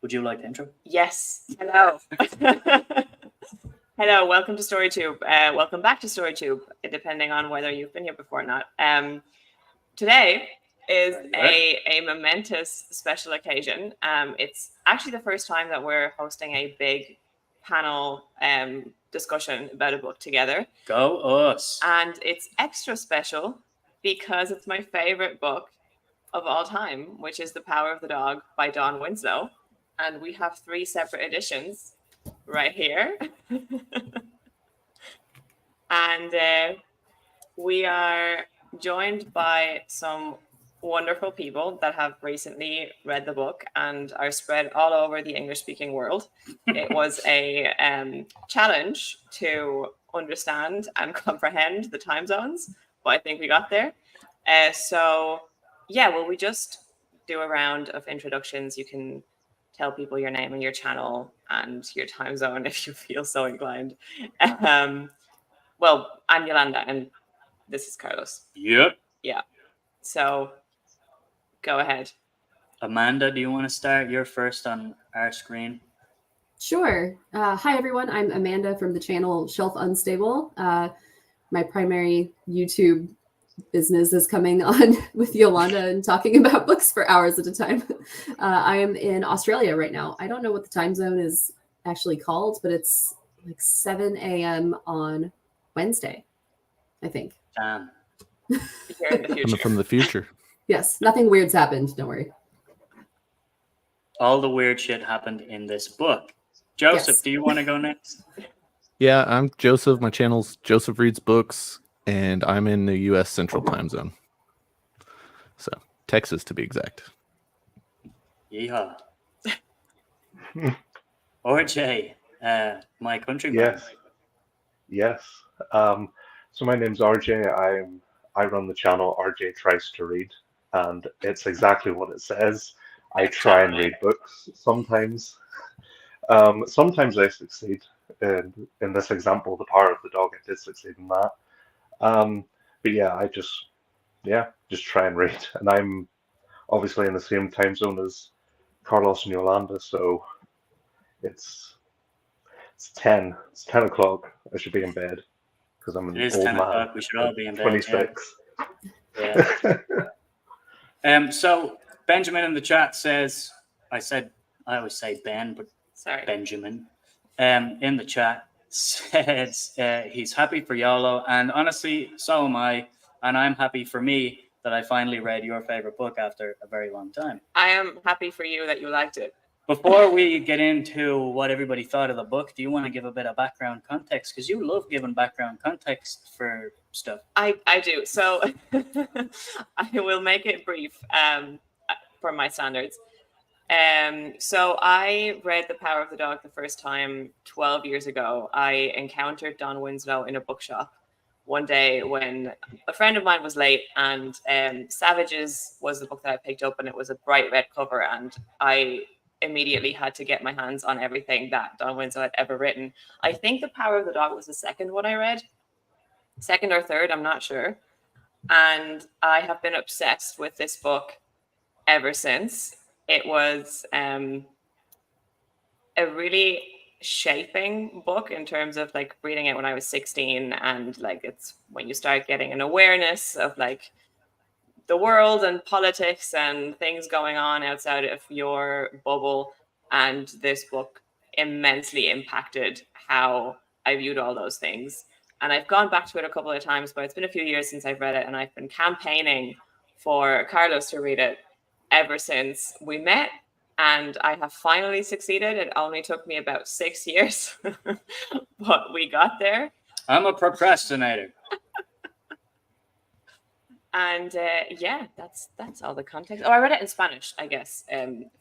would you like to intro? Yes. Hello. Hello. Welcome to StoryToob. Welcome back to StoryToob, depending on whether you've been here before or not. Today is a momentous special occasion. It's actually the first time that we're hosting a big panel discussion about a book together. Go us. And it's extra special because it's my favorite book of all time, which is The Power of the Dog by Don Winslow. And we have 3 separate editions right here. And we are joined by some wonderful people that have recently read the book and are spread all over the English-speaking world. It was a challenge to understand and comprehend the time zones, but I think we got there. Will we just do a round of introductions? You can tell people your name and your channel and your time zone if you feel so inclined. Well, I'm Yolanda, and this is Carlos. Yep. Yeah. So, go ahead. Amanda, do you want to start? You're first on our screen. Sure. Hi, everyone. I'm Amanda from the channel Shelf Unstable. My primary YouTube business is coming on with Yolanda and talking about books for hours at a time. I am in Australia right now. I don't know what the time zone is actually called, but it's like 7 a.m. on Wednesday, I think. Damn. Here in the future. From the future. Yes, nothing weird's happened. Don't worry. All the weird shit happened in this book. Joseph, Yes. Do you want to go next? Yeah, I'm Joseph. My channel's Joseph Reads Books, and I'm in the U.S. Central Time Zone. So, Texas to be exact. Yeehaw. RJ, my countryman. Yes. So my name's RJ. I run the channel RJ Tries to Read, and it's exactly what it says. I try and read books sometimes. Sometimes I succeed. In this example, The Power of the Dog, I did succeed in that. But yeah, I just try and read. And I'm obviously in the same time zone as Carlos and Yolanda, so it's 10. It's 10 o'clock. I should be in bed because I'm an It is old 10 man. o'clock. We should all be in bed. 26. Yeah. So Benjamin in the chat says, I always say Ben, but Sorry. Benjamin in the chat says he's happy for YOLO, and honestly, so am I, and I'm happy for me that I finally read your favorite book after a very long time. I am happy for you that you liked it. Before we get into what everybody thought of the book, do you want to give a bit of background context? Because you love giving background context for stuff. I do. So I will make it brief for my standards. So I read The Power of the Dog the first time 12 years ago. I encountered Don Winslow in a bookshop one day when a friend of mine was late, and Savages was the book that I picked up, and it was a bright red cover, and I immediately had to get my hands on everything that Don Winslow had ever written. I think The Power of the Dog was the second one I read. Second or third, I'm not sure. And I have been obsessed with this book ever since. It was a really shaping book in terms of like reading it when I was 16, and like it's when you start getting an awareness of like the world and politics and things going on outside of your bubble. And this book immensely impacted how I viewed all those things. And I've gone back to it a couple of times, but it's been a few years since I've read it, and I've been campaigning for Carlos to read it ever since we met, and I have finally succeeded. It only took me about 6 years, but we got there. I'm a procrastinator. And that's all the context. Oh, I read it in Spanish, I guess,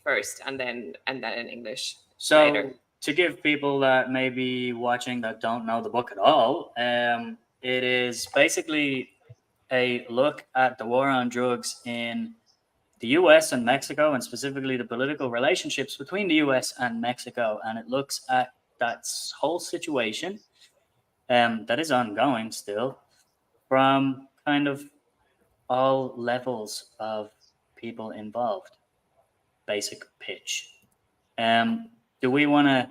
first, and then in English later. To give people that may be watching that don't know the book at all, it is basically a look at the war on drugs in the US and Mexico, and specifically the political relationships between the US and Mexico. And it looks at that whole situation that is ongoing still from kind of all levels of people involved. Basic pitch. Do we want to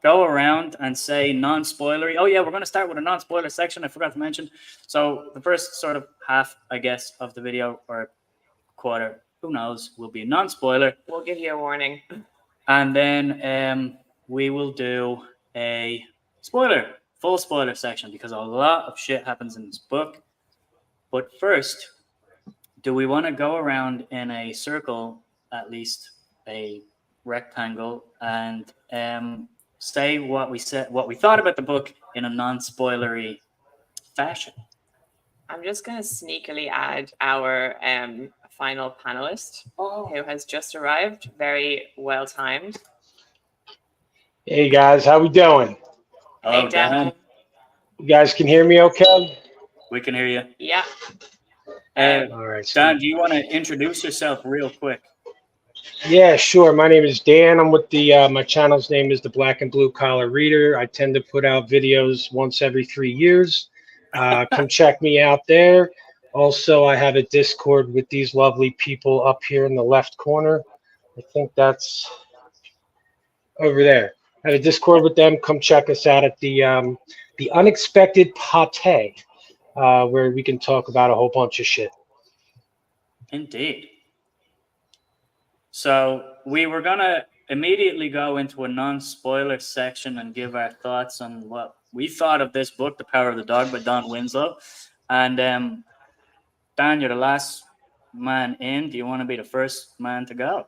go around and say non-spoilery? Oh yeah, we're going to start with a non-spoiler section. I forgot to mention. So the first sort of half, I guess, of the video, or quarter, who knows, will be non-spoiler. We'll give you a warning. And then we will do a full spoiler section, because a lot of shit happens in this book. But first, do we want to go around in a circle, at least a rectangle, and say what we thought about the book in a non-spoilery fashion? I'm just going to sneakily add our final panelist, who has just arrived. Very well timed. Hey guys, how we doing? Hello, Hey, Dan. You guys can hear me okay? We can hear you. Yeah. All right. Dan, do you want to introduce yourself real quick? Yeah, sure. My name is Dan. I'm with the my channel's name is the Black and Blue Collar Reader. I tend to put out videos once every 3 years. Come check me out there. Also, I have a Discord with these lovely people up here in the left corner. I think that's over there. I have a Discord with them. Come check us out at the Unexpected Pate, where we can talk about a whole bunch of shit. Indeed. So we were going to immediately go into a non-spoiler section and give our thoughts on what we thought of this book, The Power of the Dog by Don Winslow. And Dan, you're the last man in. Do you want to be the first man to go?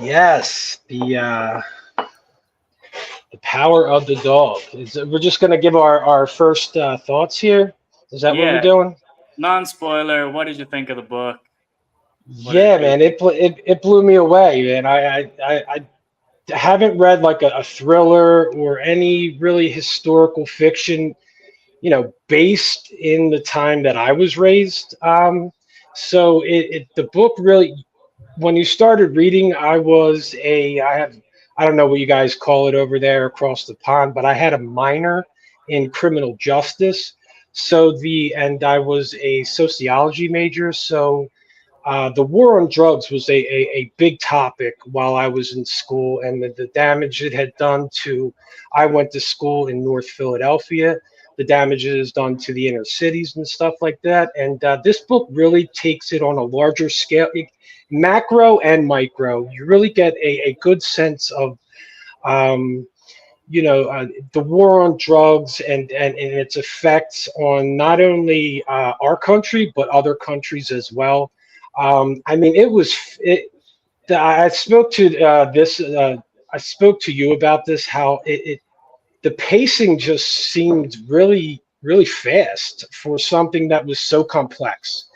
Yes, the Power of the Dog. We're just going to give our first thoughts here. Is that what we're doing? Non-spoiler. What did you think of the book? Yeah, man, it blew me away, man. I haven't read like a thriller or any really historical fiction, based in the time that I was raised. So the book really, when you started reading, I don't know what you guys call it over there across the pond, but I had a minor in criminal justice. And I was a sociology major. So the war on drugs was a big topic while I was in school, and the damage it had done I went to school in North Philadelphia, the damage it has done to the inner cities and stuff like that. And this book really takes it on a larger scale, macro and micro. You really get a good sense of, the war on drugs and its effects on not only our country, but other countries as well. I mean, I spoke to I spoke to you about this, how the pacing just seemed really, really fast for something that was so complex.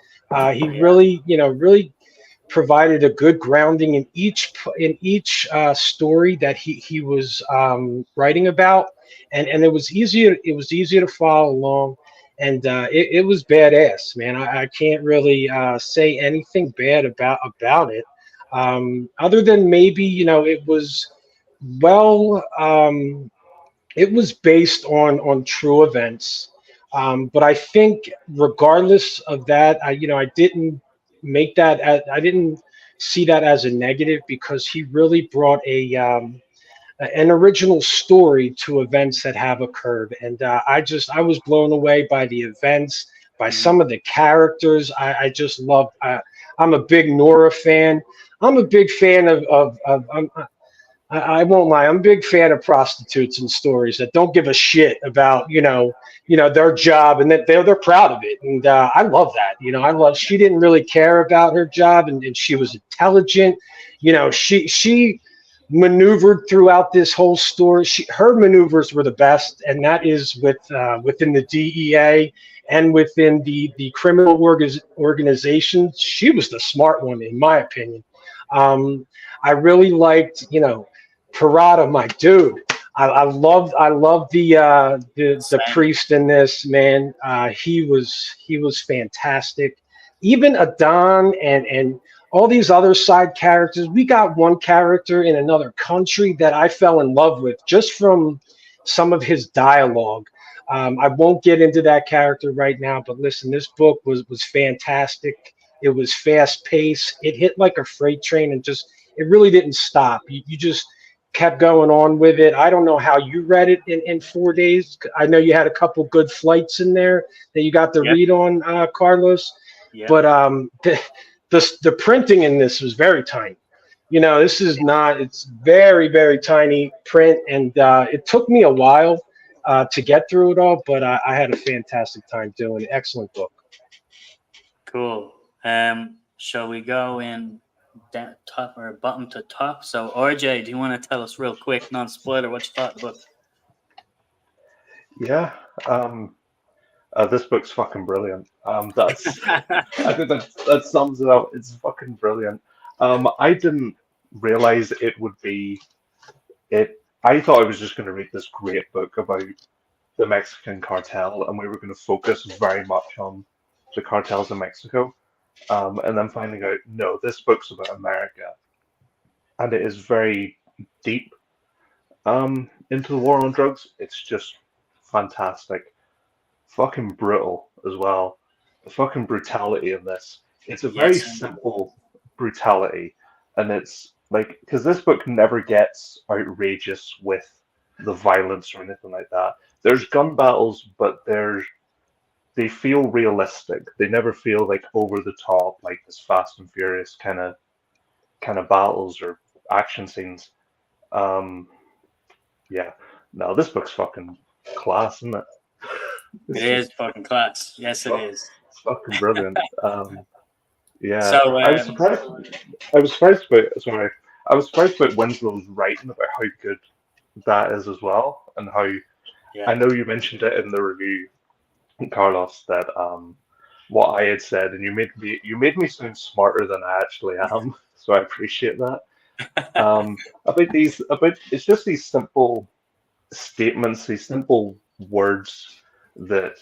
He really provided a good grounding in each story that he was writing about, and it was easier to follow along. And it was badass, man. I can't really say anything bad about it, other than maybe it was it was based on true events. But I think regardless of that, I didn't I didn't see that as a negative, because he really brought an original story to events that have occurred. And I was blown away by the events, by some of the characters. I just love, I'm a big Nora fan. I'm a big fan I won't lie, I'm a big fan of prostitutes and stories that don't give a shit about, their job, and that they're proud of it. And I love that. She didn't really care about her job, and she was intelligent. She maneuvered throughout this whole story. Her maneuvers were the best, and that is within the DEA and within the criminal organization. She was the smart one, in my opinion. I really liked, Parada, my dude. I love the priest in this, man. He was fantastic. Even Adon and all these other side characters. We got one character in another country that I fell in love with just from some of his dialogue. I won't get into that character right now, but listen, this book was fantastic. It was fast paced. It hit like a freight train, and it really didn't stop. You just kept going on with it. I don't know how you read it in 4 days. I know you had a couple good flights in there that you got to Yep. read on, Carlos. Yeah. But the printing in this was very tiny. You know, this is not. It's very, very tiny print, and it took me a while to get through it all. But I had a fantastic time doing it. Excellent book. Cool. Shall we go in top or bottom to top? So, RJ, do you want to tell us real quick, non-spoiler, what you thought of the book? Yeah. This book's fucking brilliant. That's I think that sums it up. It's fucking brilliant. I didn't realize it would be it. I thought I was just going to read this great book about the Mexican cartel, and we were going to focus very much on the cartels in Mexico. And then finding out, no, this book's about America, and it is very deep into the war on drugs. It's just fantastic. Fucking brutal as well. The fucking brutality of this. It's a very Yes. simple brutality, and it's like, because this book never gets outrageous with the violence or anything like that. There's gun battles, but they feel realistic. They never feel like over the top, like this Fast and Furious kind of battles or action scenes. Yeah. No, this book's fucking class, isn't it? It is fucking class. Yes, it is. It's fucking brilliant. Yeah. So, I was surprised. I was surprised about. Sorry, I was surprised about Winslow's writing about how good that is as well, and how. Yeah. I know you mentioned it in the review, Carlos, that what I had said, and you made me sound smarter than I actually am. So I appreciate that. It's just these simple statements, these simple words that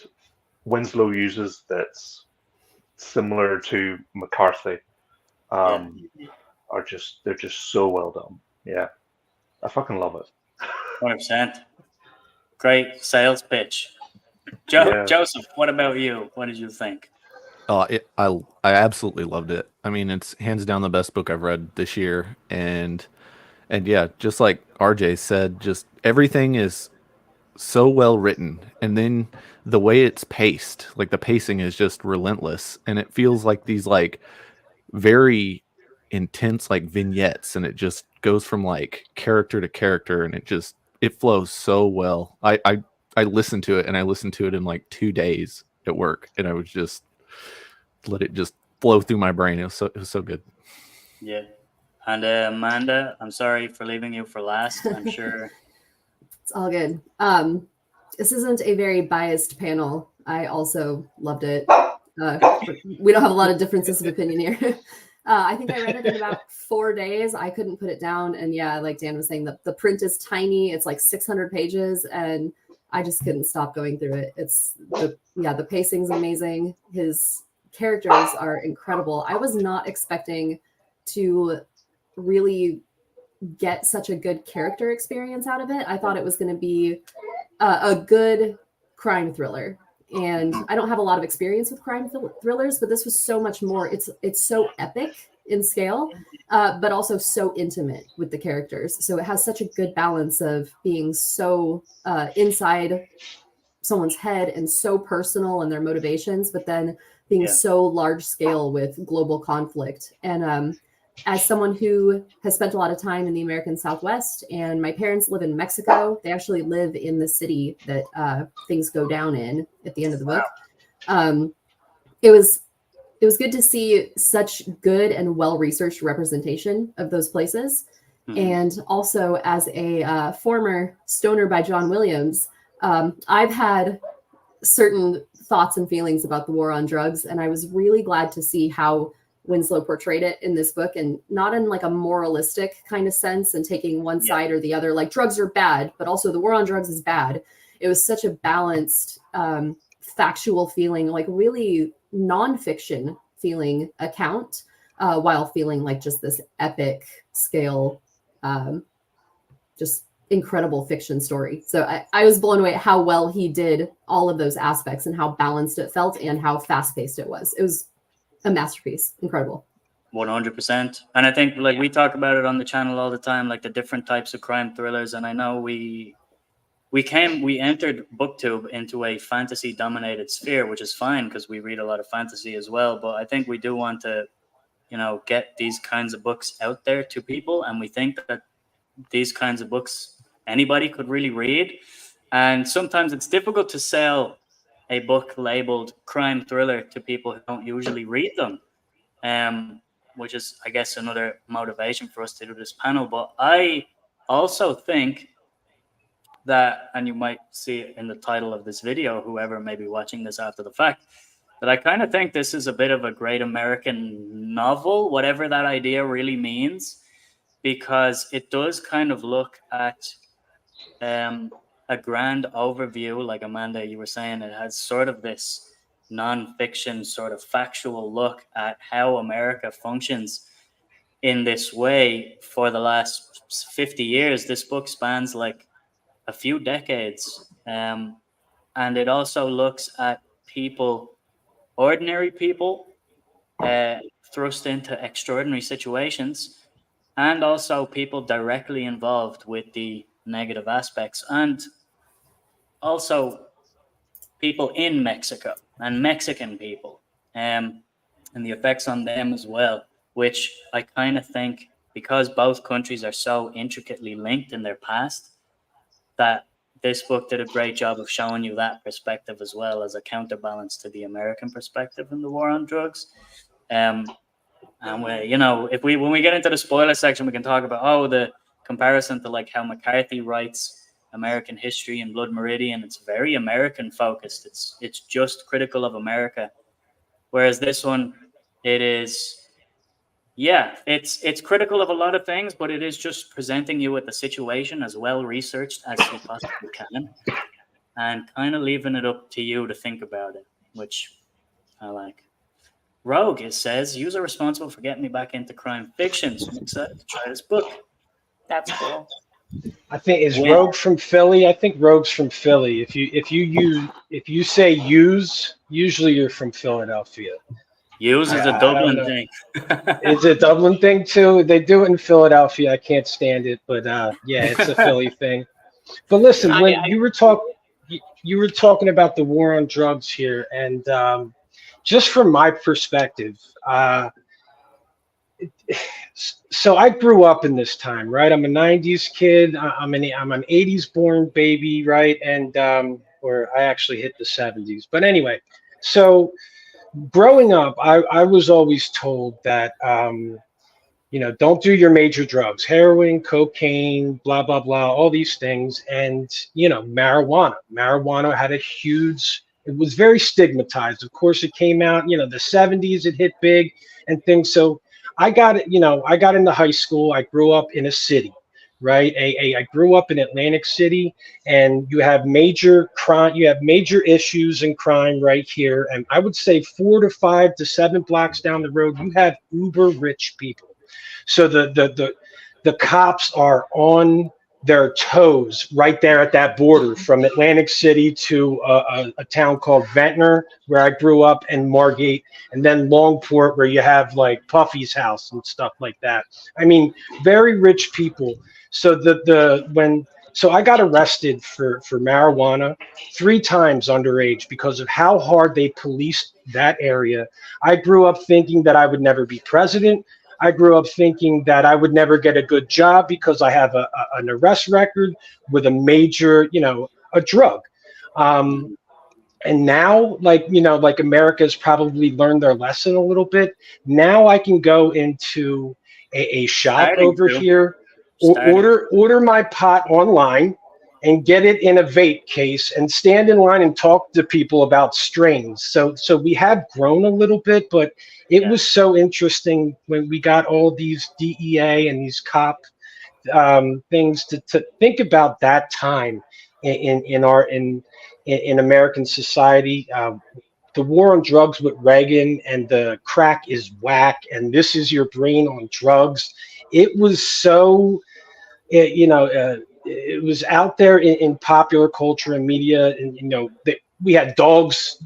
Winslow uses that's similar to McCarthy. They're just so well done. Yeah, I fucking love it. 100%. Great sales pitch. Yeah. Joseph, what about you? What did you think? I absolutely loved it. I mean, it's hands down the best book I've read this year, and yeah, just like RJ said, just everything is so well written, and then the way it's paced, like the pacing is just relentless, and it feels like these like very intense like vignettes, and it just goes from like character to character, and it flows so well. I listened to it, and I listened to it in like 2 days at work, and I was just let it just flow through my brain. It was so good. Yeah. And Amanda, I'm sorry for leaving you for last. I'm sure. It's all good. This isn't a very biased panel. I also loved it. We don't have a lot of differences of opinion here. I think I read it in about 4 days. I couldn't put it down. And yeah, like Dan was saying, the print is tiny. It's like 600 pages, and I just couldn't stop going through it. The pacing's amazing. His characters are incredible. I was not expecting to really get such a good character experience out of it. I thought it was going to be a good crime thriller, and I don't have a lot of experience with crime thrillers, but this was so much more. It's so epic in scale, but also so intimate with the characters. So it has such a good balance of being so inside someone's head and so personal in their motivations, but then being so large scale with global conflict. And as someone who has spent a lot of time in the American Southwest, and my parents live in Mexico, they actually live in the city that things go down in at the end of the book. It was good to see such good and well-researched representation of those places. Mm-hmm. And also, as a former stoner by John Williams, I've had certain thoughts and feelings about the war on drugs, and I was really glad to see how Winslow portrayed it in this book, and not in like a moralistic kind of sense and taking one side or the other, like drugs are bad, but also the war on drugs is bad. It was such a balanced, factual feeling, like really nonfiction feeling account, while feeling like just this epic scale, just incredible fiction story. So I was blown away at how well he did all of those aspects and how balanced it felt and how fast paced it was. It was a masterpiece. Incredible. 100%. And I think like we talk about it on the channel all the time, like the different types of crime thrillers. And I know we entered BookTube into a fantasy dominated sphere, which is fine because we read a lot of fantasy as well. But I think we do want to, get these kinds of books out there to people. And we think that these kinds of books anybody could really read. And sometimes it's difficult to sell a book labeled crime thriller to people who don't usually read them, which is, I guess, another motivation for us to do this panel. But I also think that, and you might see it in the title of this video, whoever may be watching this after the fact, that I kind of think this is a bit of a great American novel, whatever that idea really means, because it does kind of look at a grand overview, like Amanda, you were saying. It has sort of this non-fiction sort of factual look at how America functions in this way for the last 50 years. This book spans like a few decades, and it also looks at people, ordinary people, thrust into extraordinary situations, and also people directly involved with the negative aspects, and also people in Mexico and Mexican people, and the effects on them as well, which I kind of think, because both countries are so intricately linked in their past, that this book did a great job of showing you that perspective as well, as a counterbalance to the American perspective in the war on drugs. And we, when we get into the spoiler section, we can talk about the comparison to like how McCarthy writes American history and Blood Meridian. It's very American focused. It's just critical of America, whereas this one, it is, it's critical of a lot of things, but it is just presenting you with the situation as well researched as you possibly can, and kind of leaving it up to you to think about it, which I like. Rogue, it says, user responsible for getting me back into crime fiction. So I'm excited to try this book. That's cool. I think is Rogue from Philly. I think Rogue's from Philly. If you say use, usually you're from Philadelphia. Use is a Dublin thing. It's a Dublin thing too. They do it in Philadelphia. I can't stand it, but it's a Philly thing. But listen, when you were talking about the war on drugs here, and just from my perspective, so I grew up in this time, right? I'm a '90s kid. I'm an '80s born baby, right? And or I actually hit the '70s. But anyway, so growing up, I was always told that don't do your major drugs, heroin, cocaine, blah blah blah, all these things, and marijuana. Marijuana had a huge. It was very stigmatized. Of course, it came out, the '70s. It hit big and things. So I got into high school. I grew up in a city, right? I grew up in Atlantic City, and you have major crime. You have major issues in crime right here. And I would say 4 to 5 to 7 blocks down the road, you have uber rich people. So the cops are on their toes right there at that border from Atlantic City to a town called Ventnor, where I grew up, and Margate, and then Longport, where you have like Puffy's house and stuff like that. I mean, very rich people. So so I got arrested for marijuana 3 times underage because of how hard they policed that area. I grew up thinking that I would never be president. I grew up thinking that I would never get a good job because I have an arrest record with a major, a drug. And now, like America's probably learned their lesson a little bit. Now I can go into a shop over here, order my pot online, and get it in a vape case and stand in line and talk to people about strains. So we have grown a little bit, but it was so interesting when we got all these DEA and these cop things to think about that time in American society. The war on drugs with Reagan and the crack is whack and this is your brain on drugs. It was so, it was out there in popular culture and media, and we had dogs,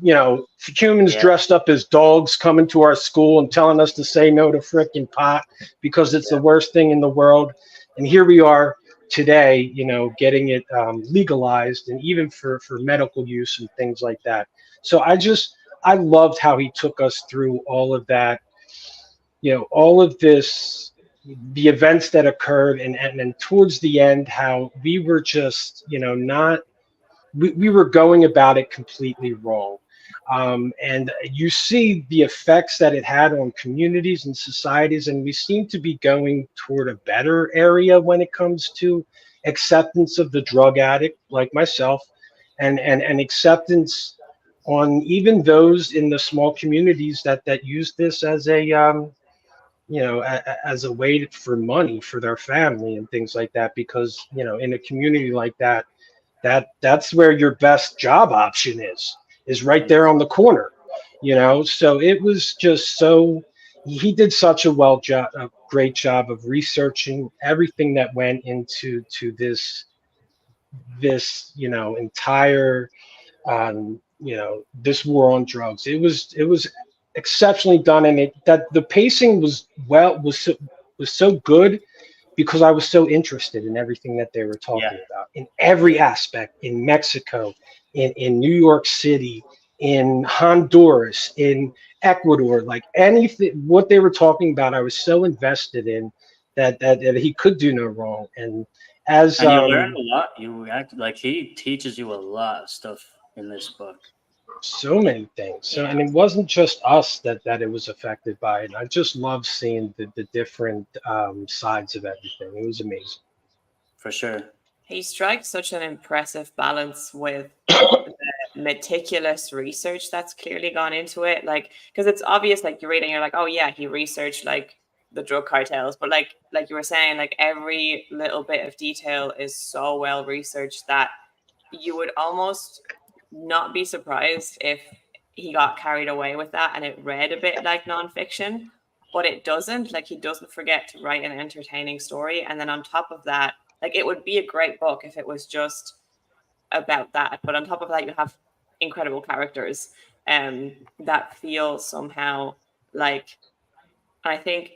humans dressed up as dogs coming to our school and telling us to say no to frickin' pot because it's the worst thing in the world. And here we are today, getting it legalized and even for medical use and things like that. So I loved how he took us through all of that, all of this, the events that occurred, and then towards the end, how we were just, not we were going about it completely wrong. And you see the effects that it had on communities and societies, and we seem to be going toward a better area when it comes to acceptance of the drug addict like myself, and acceptance on even those in the small communities that use this as as a way for money for their family and things like that, because in a community like that, that's where your best job option is right there on the corner. So it was just so, he did such a great job of researching everything that went into this entire this war on drugs. It was exceptionally done, and that the pacing was so good because I was so interested in everything that they were talking about, in every aspect, in Mexico, in New York City, in Honduras, in Ecuador, like anything, what they were talking about, I was so invested in that he could do no wrong. And as And you learn a lot. You act like he teaches you a lot of stuff in this book. so many things. So, and it wasn't just us that it was affected by it. I just love seeing the different sides of everything. It was amazing. For sure. He strikes such an impressive balance with the meticulous research that's clearly gone into it. Like, because it's obvious, like you're reading, you're like, oh yeah, he researched like the drug cartels, but like you were saying, like every little bit of detail is so well researched that you would almost not be surprised if he got carried away with that and it read a bit like nonfiction, but it doesn't. Like, he doesn't forget to write an entertaining story, and then on top of that, like, it would be a great book if it was just about that, but on top of that, you have incredible characters that feel somehow like, I think,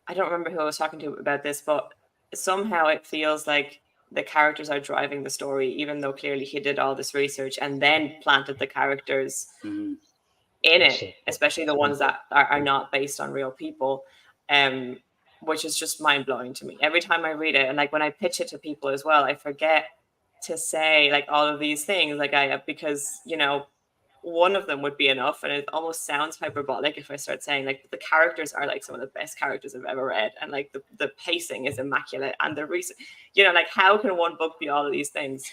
I don't remember who I was talking to about this, but somehow it feels like the characters are driving the story, even though clearly he did all this research and then planted the characters in it, especially the ones that are not based on real people, which is just mind-blowing to me every time I read it. And like when I pitch it to people as well, I forget to say like all of these things, like because one of them would be enough, and it almost sounds hyperbolic if I start saying like the characters are like some of the best characters I've ever read, and like the pacing is immaculate, and the reason, like, how can one book be all of these things?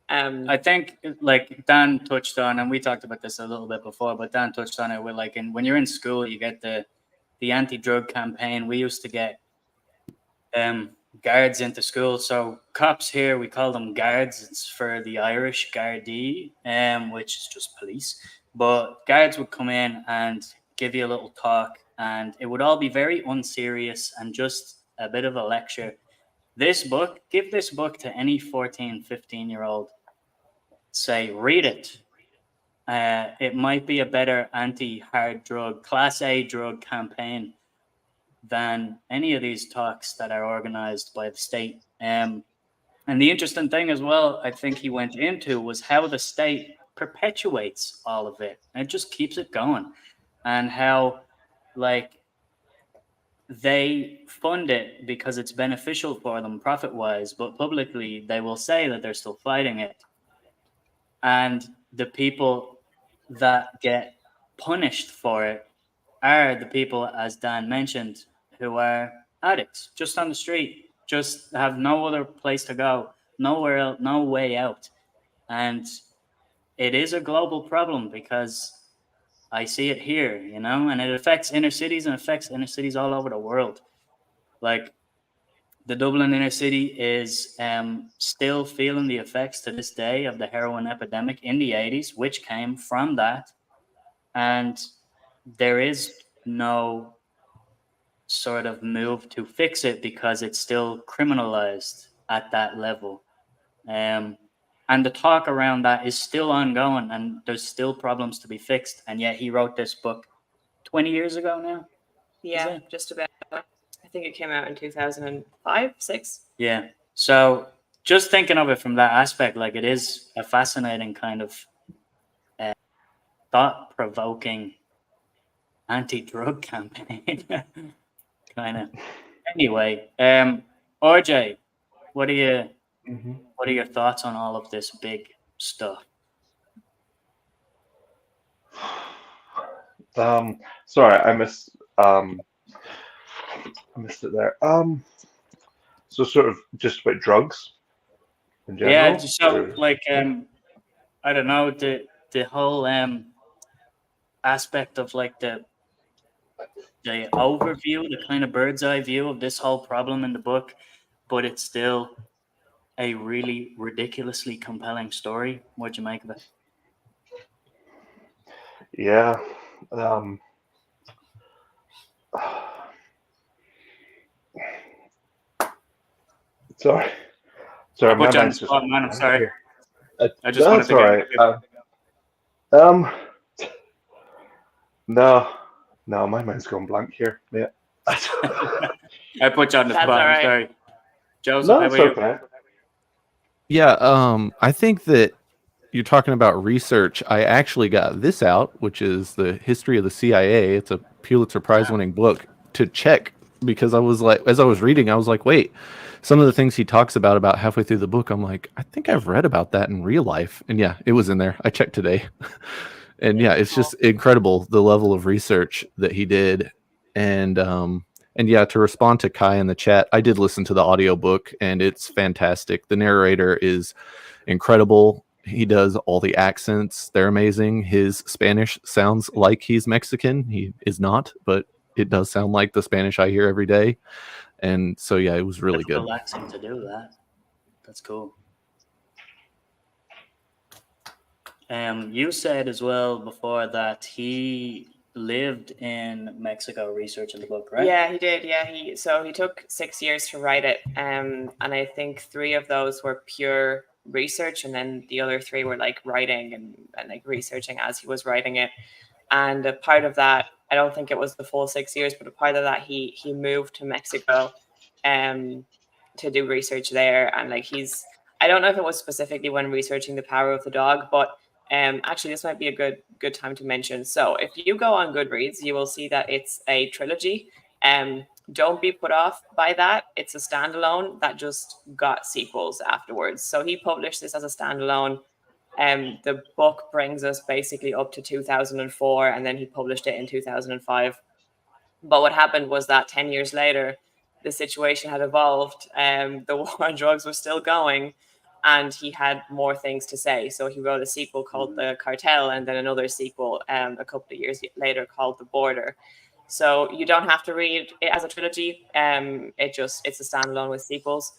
I think like Dan touched on, and we talked about this a little bit before, but Dan touched on it with like, when you're in school, you get the anti-drug campaign. We used to get guards into school. So cops here, we call them guards. It's for the Irish Gardaí, which is just police. But guards would come in and give you a little talk, and it would all be very unserious and just a bit of a lecture. Give this book to any 14, 15-year-old. Say, read it. It might be a better anti-hard drug, Class A drug campaign than any of these talks that are organized by the state. And the interesting thing as well, I think he went into, was how the state perpetuates all of it. And it just keeps it going. And how, like, they fund it because it's beneficial for them profit-wise, but publicly they will say that they're still fighting it. And the people that get punished for it are the people, as Dan mentioned, who are addicts, just on the street, just have no other place to go, nowhere else, no way out. And it is a global problem because I see it here, and it affects inner cities and affects inner cities all over the world. Like, the Dublin inner city is still feeling the effects to this day of the heroin epidemic in the 80s, which came from that. And there is no sort of move to fix it because it's still criminalized at that level. And And the talk around that is still ongoing, and there's still problems to be fixed. And yet he wrote this book 20 years ago now. Yeah, just about. I think it came out in 2005, 6. Yeah. So just thinking of it from that aspect, like it is a fascinating kind of thought-provoking anti-drug campaign. Kind of. Anyway, RJ, what are your thoughts on all of this big stuff? Sorry, I missed it there. So sort of just about drugs in general. Yeah, so like I don't know, the whole aspect of like the overview, the kind of bird's eye view of this whole problem in the book, but it's still a really ridiculously compelling story. What'd you make of it? Yeah. Sorry, I my put you on the mind's just spot, man. I'm sorry. here. I just wanted That's to all right. No, my mind's going blank here. Yeah. I put you on the That's spot. all I'm right. sorry. Joseph, No, how it's about you? okay. Yeah, I think that you're talking about research. I actually got this out, which is the history of the CIA. It's a Pulitzer Prize winning book to check, because I was like, as I was reading, I was like, wait, some of the things he talks about halfway through the book, I'm like, I think I've read about that in real life. And yeah, it was in there. I checked today. And yeah, it's just incredible the level of research that he did. And yeah, to respond to Kai in the chat, I did listen to the audiobook and it's fantastic. The narrator is incredible. He does all the accents. They're amazing. His Spanish sounds like he's Mexican. He is not, but it does sound like the Spanish I hear every day. And so, yeah, it was really good. Relaxing to do that. That's cool. You said as well before that he lived in Mexico researching the book, right? Yeah, he did. Yeah, he took 6 years to write it, and I think 3 of those were pure research, and then the other 3 were like writing and like researching as he was writing it. And a part of that, I don't think it was the full 6 years, but a part of that he moved to Mexico to do research there. And like I don't know if it was specifically when researching The Power of the Dog, but actually this might be a good time to mention. So if you go on Goodreads, you will see that it's a trilogy. Don't be put off by that. It's a standalone that just got sequels afterwards. So he published this as a standalone. The book brings us basically up to 2004, and then he published it in 2005. But what happened was that 10 years later, the situation had evolved. The war on drugs was still going, and he had more things to say. So he wrote a sequel called The Cartel, and then another sequel a couple of years later called The Border. So you don't have to read it as a trilogy. It's a standalone with sequels.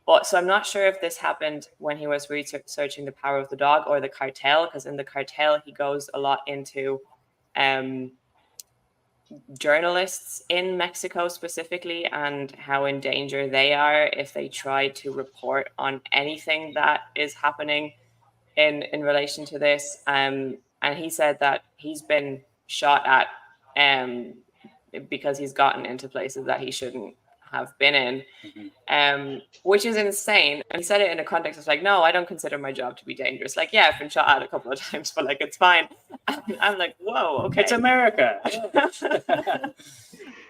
But so I'm not sure if this happened when he was researching The Power of the Dog or The Cartel, because in The Cartel he goes a lot into journalists in Mexico specifically and how in danger they are if they try to report on anything that is happening in relation to this. And he said that he's been shot at because he's gotten into places that he shouldn't have been in, which is insane. And he said it in a context of like, no, I don't consider my job to be dangerous. Like, yeah, I've been shot at a couple of times, but like, it's fine. I'm like, whoa, okay. It's America.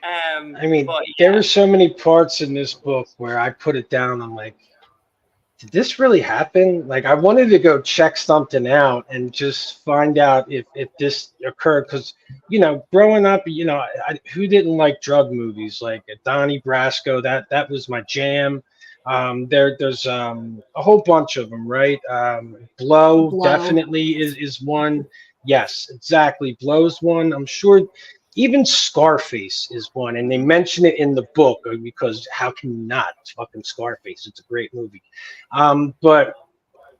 I mean, but, there were so many parts in this book where I put it down. I'm like, did this really happen? Like, I wanted to go check something out and just find out if this occurred. Because, growing up, who didn't like drug movies? Like Donnie Brasco, that was my jam. There's a whole bunch of them, right? Blow definitely is one. Yes, exactly. Blow's one. I'm sure even Scarface is one, and they mention it in the book because how can you not? It's fucking Scarface. It's a great movie. But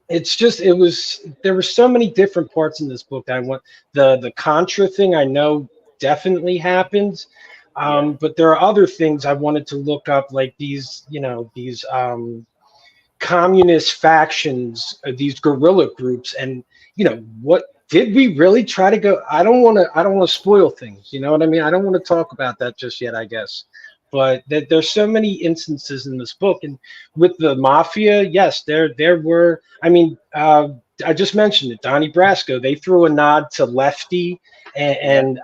it's just, there were so many different parts in this book that I want. The Contra thing I know definitely happened. But there are other things I wanted to look up, like these communist factions, these guerrilla groups, and what did we really try to go? I don't want to spoil things. You know what I mean? I don't want to talk about that just yet, I guess. But there's so many instances in this book, and with the mafia, yes, there were. I mean, I just mentioned it. Donnie Brasco. They threw a nod to Lefty and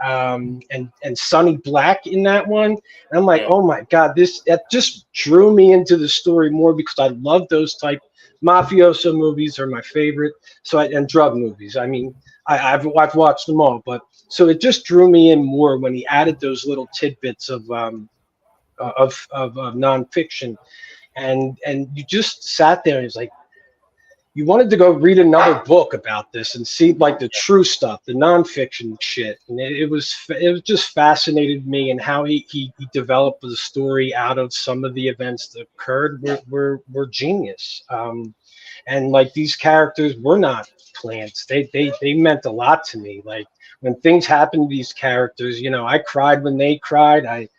Sonny Black in that one. And I'm like, oh my God, that just drew me into the story more because I love those type mafioso movies are my favorite. And drug movies. I mean, I've watched them all, but so it just drew me in more when he added those little tidbits of nonfiction, and you just sat there and it's like you wanted to go read another book about this and see like the true stuff, the nonfiction shit, and it was just fascinated me, and how he developed the story out of some of the events that occurred were genius. And like these characters were not plants; they meant a lot to me. Like when things happened to these characters, I cried when they cried. I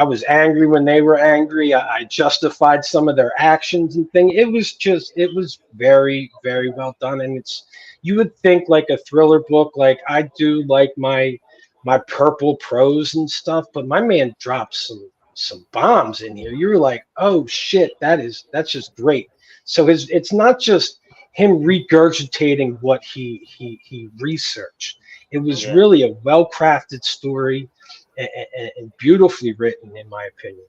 was angry when they were angry. I justified some of their actions and things. It was very, very well done. And you would think like a thriller book, like I do like my purple prose and stuff, but my man dropped some bombs in here. You were like, oh shit, that's just great. So it's not just him regurgitating what he researched. It was really a well-crafted story. And beautifully written, in my opinion.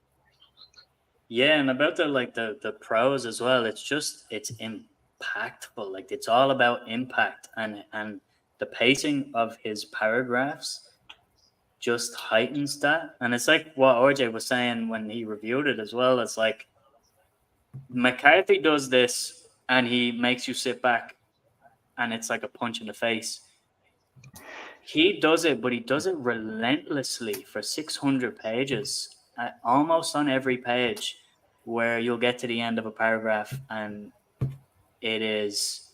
Yeah, and about the prose as well. It's impactful. Like it's all about impact, and the pacing of his paragraphs just heightens that. And it's like what RJ was saying when he reviewed it as well. It's like McCarthy does this, and he makes you sit back, and it's like a punch in the face. He does it, but he does it relentlessly for 600 pages, almost on every page, where you'll get to the end of a paragraph and it is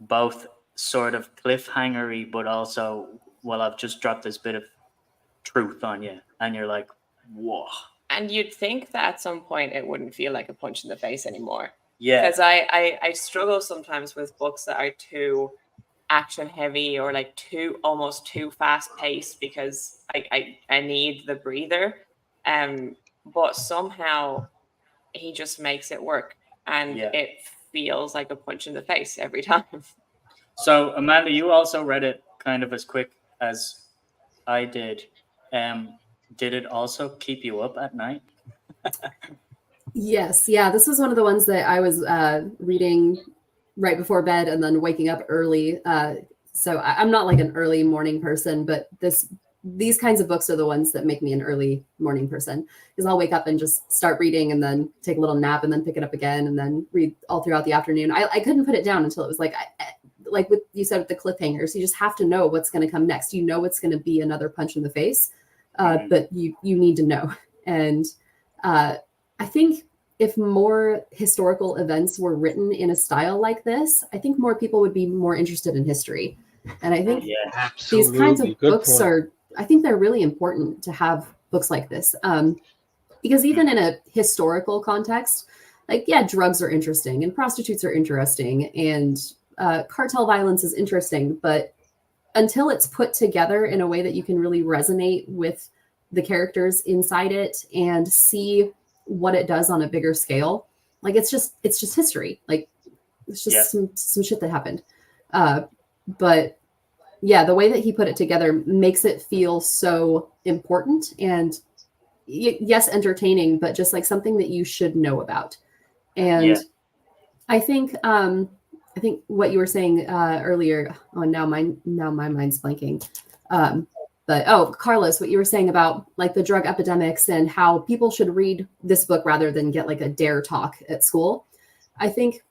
both sort of cliffhangery, but also, well, I've just dropped this bit of truth on you, and you're like, whoa. And you'd think that at some point it wouldn't feel like a punch in the face anymore. Yeah. Because I struggle sometimes with books that are too action heavy or like almost too fast paced, because I need the breather. But somehow he just makes it work, and it feels like a punch in the face every time. So Amanda, you also read it kind of as quick as I did. Did it also keep you up at night? Yes. Yeah. This was one of the ones that I was reading right before bed and then waking up early. So I'm not like an early morning person, but these kinds of books are the ones that make me an early morning person, because I'll wake up and just start reading and then take a little nap and then pick it up again and then read all throughout the afternoon. I couldn't put it down until it was like what you said with the cliffhangers. You just have to know what's going to come next. You know it's going to be another punch in the face, but you need to know. And I think if more historical events were written in a style like this, I think more people would be more interested in history. And I think these kinds of books I think they're really important to have books like this. Because even in a historical context, like, yeah, drugs are interesting and prostitutes are interesting and cartel violence is interesting, but until it's put together in a way that you can really resonate with the characters inside it and see what it does on a bigger scale, like it's just history. Like it's just some shit that happened. But yeah, the way that he put it together makes it feel so important and yes, entertaining, but just like something that you should know about. And I think what you were saying earlier on, now my mind's blanking. But Carlos, what you were saying about like the drug epidemics and how people should read this book rather than get like a dare talk at school. I think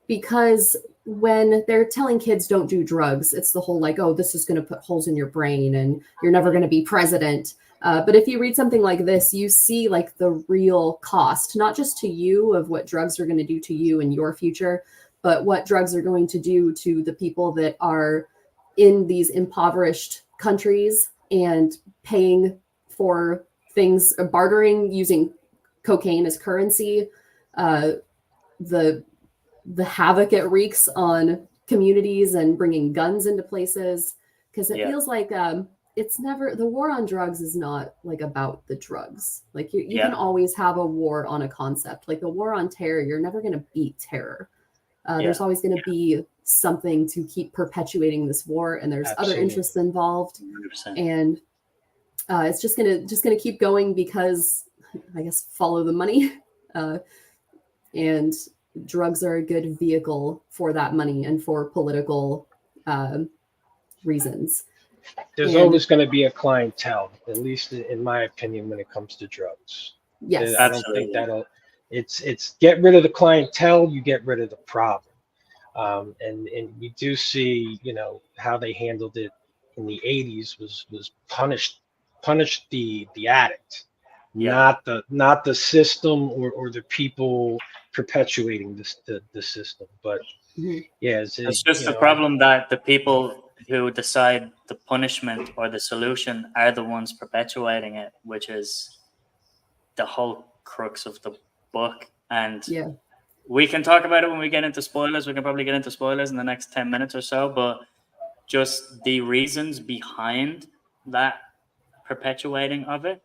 because when they're telling kids don't do drugs, it's the whole like, oh, this is going to put holes in your brain and you're never going to be president. But if you read something like this, you see like the real cost, not just to you of what drugs are going to do to you and your future, but what drugs are going to do to the people that are in these impoverished countries and paying for things, bartering, using cocaine as currency. the havoc it wreaks on communities and bringing guns into places, because it feels like it's never, the war on drugs is not like about the drugs. Like you can always have a war on a concept. Like the war on terror, you're never going to beat terror. There's always going to be something to keep perpetuating this war, and there's other interests involved. 100%. And it's just gonna keep going because, I guess, follow the money, and drugs are a good vehicle for that money and for political reasons. There's always going to be a clientele, at least in my opinion, when it comes to drugs. Yes, I don't think that'll. It's get rid of the clientele, you get rid of the problem. And we do see, how they handled it in the 80s was punish the addict, not the system or the people perpetuating the system. But it's just the problem that the people who decide the punishment or the solution are the ones perpetuating it, which is the whole crux of the book. And we can talk about it when we get into spoilers. We can probably get into spoilers in the next 10 minutes or so, but just the reasons behind that perpetuating of it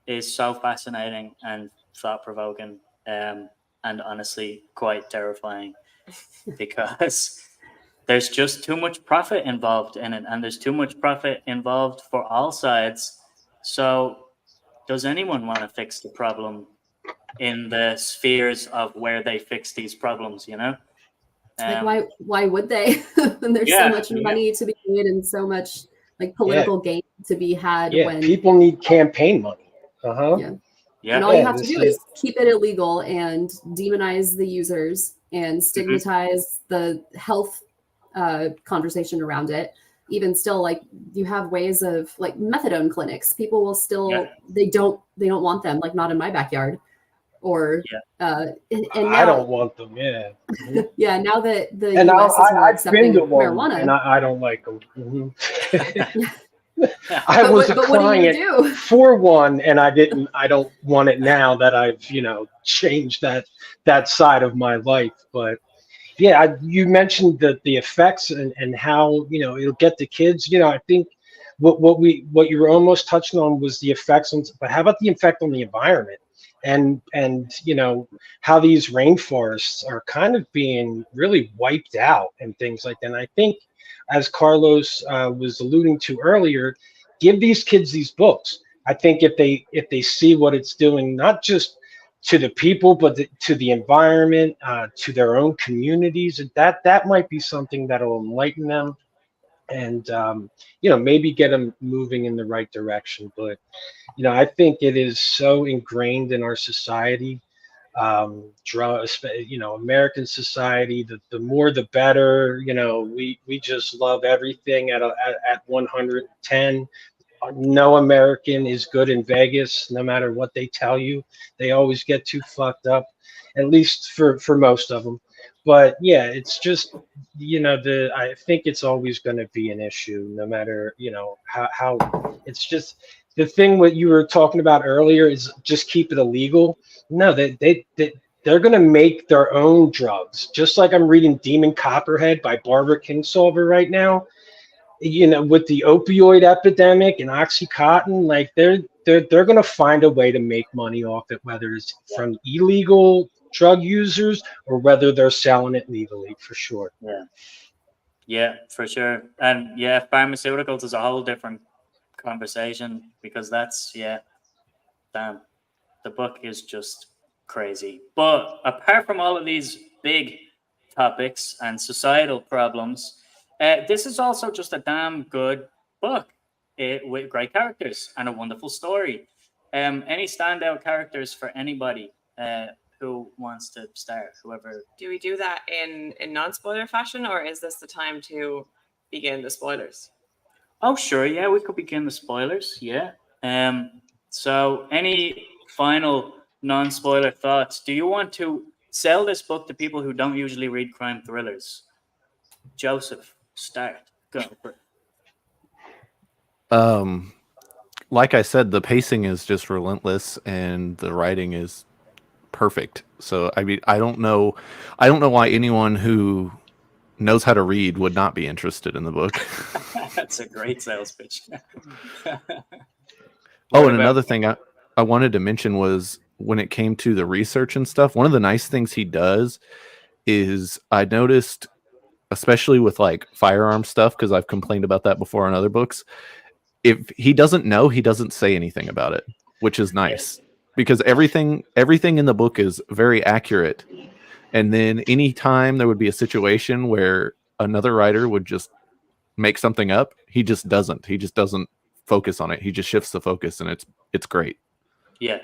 is so fascinating and thought-provoking, and honestly quite terrifying, because there's just too much profit involved in it, and there's too much profit involved for all sides. So does anyone want to fix the problem in the spheres of where they fix these problems, like why would they? When there's so much money to be made and so much like political gain to be had. When people need campaign money. And all you have to do is keep it illegal and demonize the users and stigmatize the health conversation around it. Even still, like, you have ways of like methadone clinics. People will still they don't want them, like, not in my backyard. Or and now, I don't want them. Now that the US is more accepting marijuana, and I don't like them. I was a client for one, and I don't want it now that I've changed that side of my life. But you mentioned the effects and how it'll get the kids. I think what you were almost touching on was the effects on. But how about the effect on the environment? And how these rainforests are kind of being really wiped out and things like that. And I think, as Carlos was alluding to earlier, give these kids these books. I think if they see what it's doing, not just to the people, but to the environment, to their own communities, that might be something that'll enlighten them and maybe get them moving in the right direction. But I think it is so ingrained in our society, American society, the more the better. We just love everything at 110. No American is good in Vegas, no matter what they tell you. They always get too fucked up, at least for most of them. But it's just I think it's always going to be an issue, no matter how. It's just the thing what you were talking about earlier is just keep it illegal. No, they're going to make their own drugs. Just like I'm reading Demon Copperhead by Barbara Kingsolver right now. With the opioid epidemic and OxyContin, like they're going to find a way to make money off it, whether it's from illegal drug users or whether they're selling it legally, for sure. Yeah, for sure. And pharmaceuticals is a whole different conversation, because that's damn, the book is just crazy. But apart from all of these big topics and societal problems, this is also just a damn good book with great characters and a wonderful story. Any standout characters for anybody who wants to start? Whoever. Do we do that in non-spoiler fashion, or is this the time to begin the spoilers? Oh, sure. Yeah, we could begin the spoilers. Yeah. So any final non-spoiler thoughts? Do you want to sell this book to people who don't usually read crime thrillers? Joseph, start. Go for it. Like I said, the pacing is just relentless and the writing is perfect. So I mean, I don't know why anyone who knows how to read would not be interested in the book. That's a great sales pitch. Oh, and another thing I wanted to mention was when it came to the research and stuff, one of the nice things he does is I noticed, especially with like firearm stuff, because I've complained about that before in other books, if he doesn't know, he doesn't say anything about it, which is nice because everything in the book is very accurate. And then anytime there would be a situation where another writer would just make something up, he just doesn't focus on it. He just shifts the focus, and it's great. Yeah.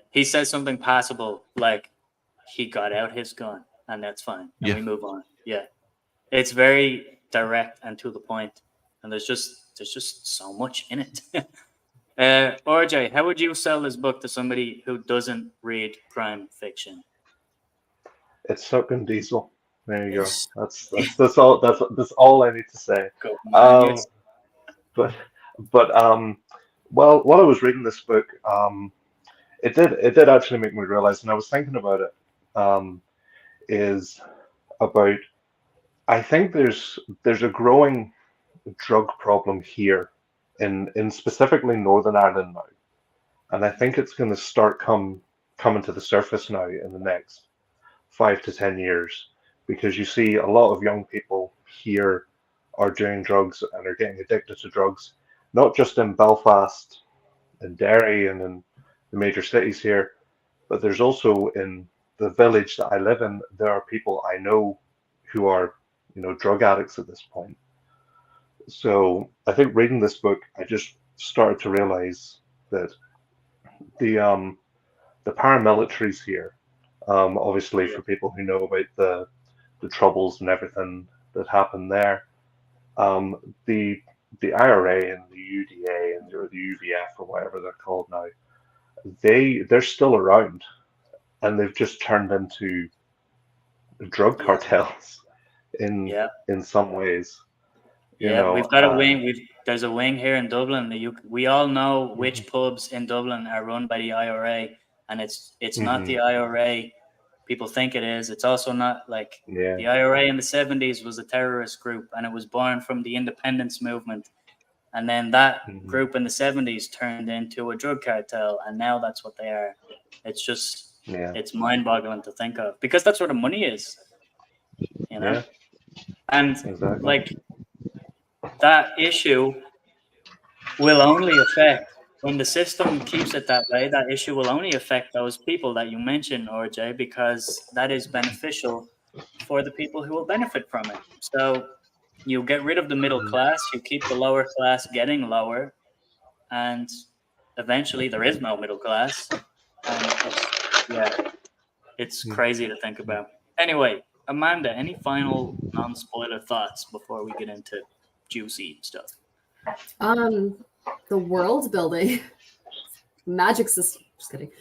He says something passable, like he got out his gun, and that's fine. And we move on. Yeah. It's very direct and to the point, and there's just so much in it. RJ, how would you sell this book to somebody who doesn't read crime fiction? It's Sucking Diesel. There you go. That's all I need to say. But well, while I was reading this book, it did actually make me realize, and I was thinking about it, is about, I think there's a growing drug problem here in specifically Northern Ireland now, and I think it's going to start coming to the surface now in the next 5 to 10 years, because you see a lot of young people here are doing drugs and are getting addicted to drugs, not just in Belfast and Derry and in the major cities here, but there's also in the village that I live in, there are people I know who are, drug addicts at this point. So I think reading this book, I just started to realize that the paramilitaries here, obviously for people who know about the troubles and everything that happened there, the IRA and the UDA or the UVF or whatever they're called now, they're still around, and they've just turned into drug cartels in some ways. We've got a wing. There's a wing here in Dublin. We all know which pubs in Dublin are run by the IRA, and it's not the IRA people think it is. It's also not like the IRA in the 70s was a terrorist group, and it was born from the independence movement. And then that group in the 70s turned into a drug cartel, and now that's what they are. It's just, it's mind-boggling to think of, because that's where the money is, And like that issue will only affect, when the system keeps it that way, that issue will only affect those people that you mentioned, RJ, because that is beneficial for the people who will benefit from it. So you get rid of the middle class, you keep the lower class getting lower, and eventually there is no middle class. And it's crazy to think about. Anyway, Amanda, any final non-spoiler thoughts before we get into juicy stuff? The world building, magic system. Just kidding.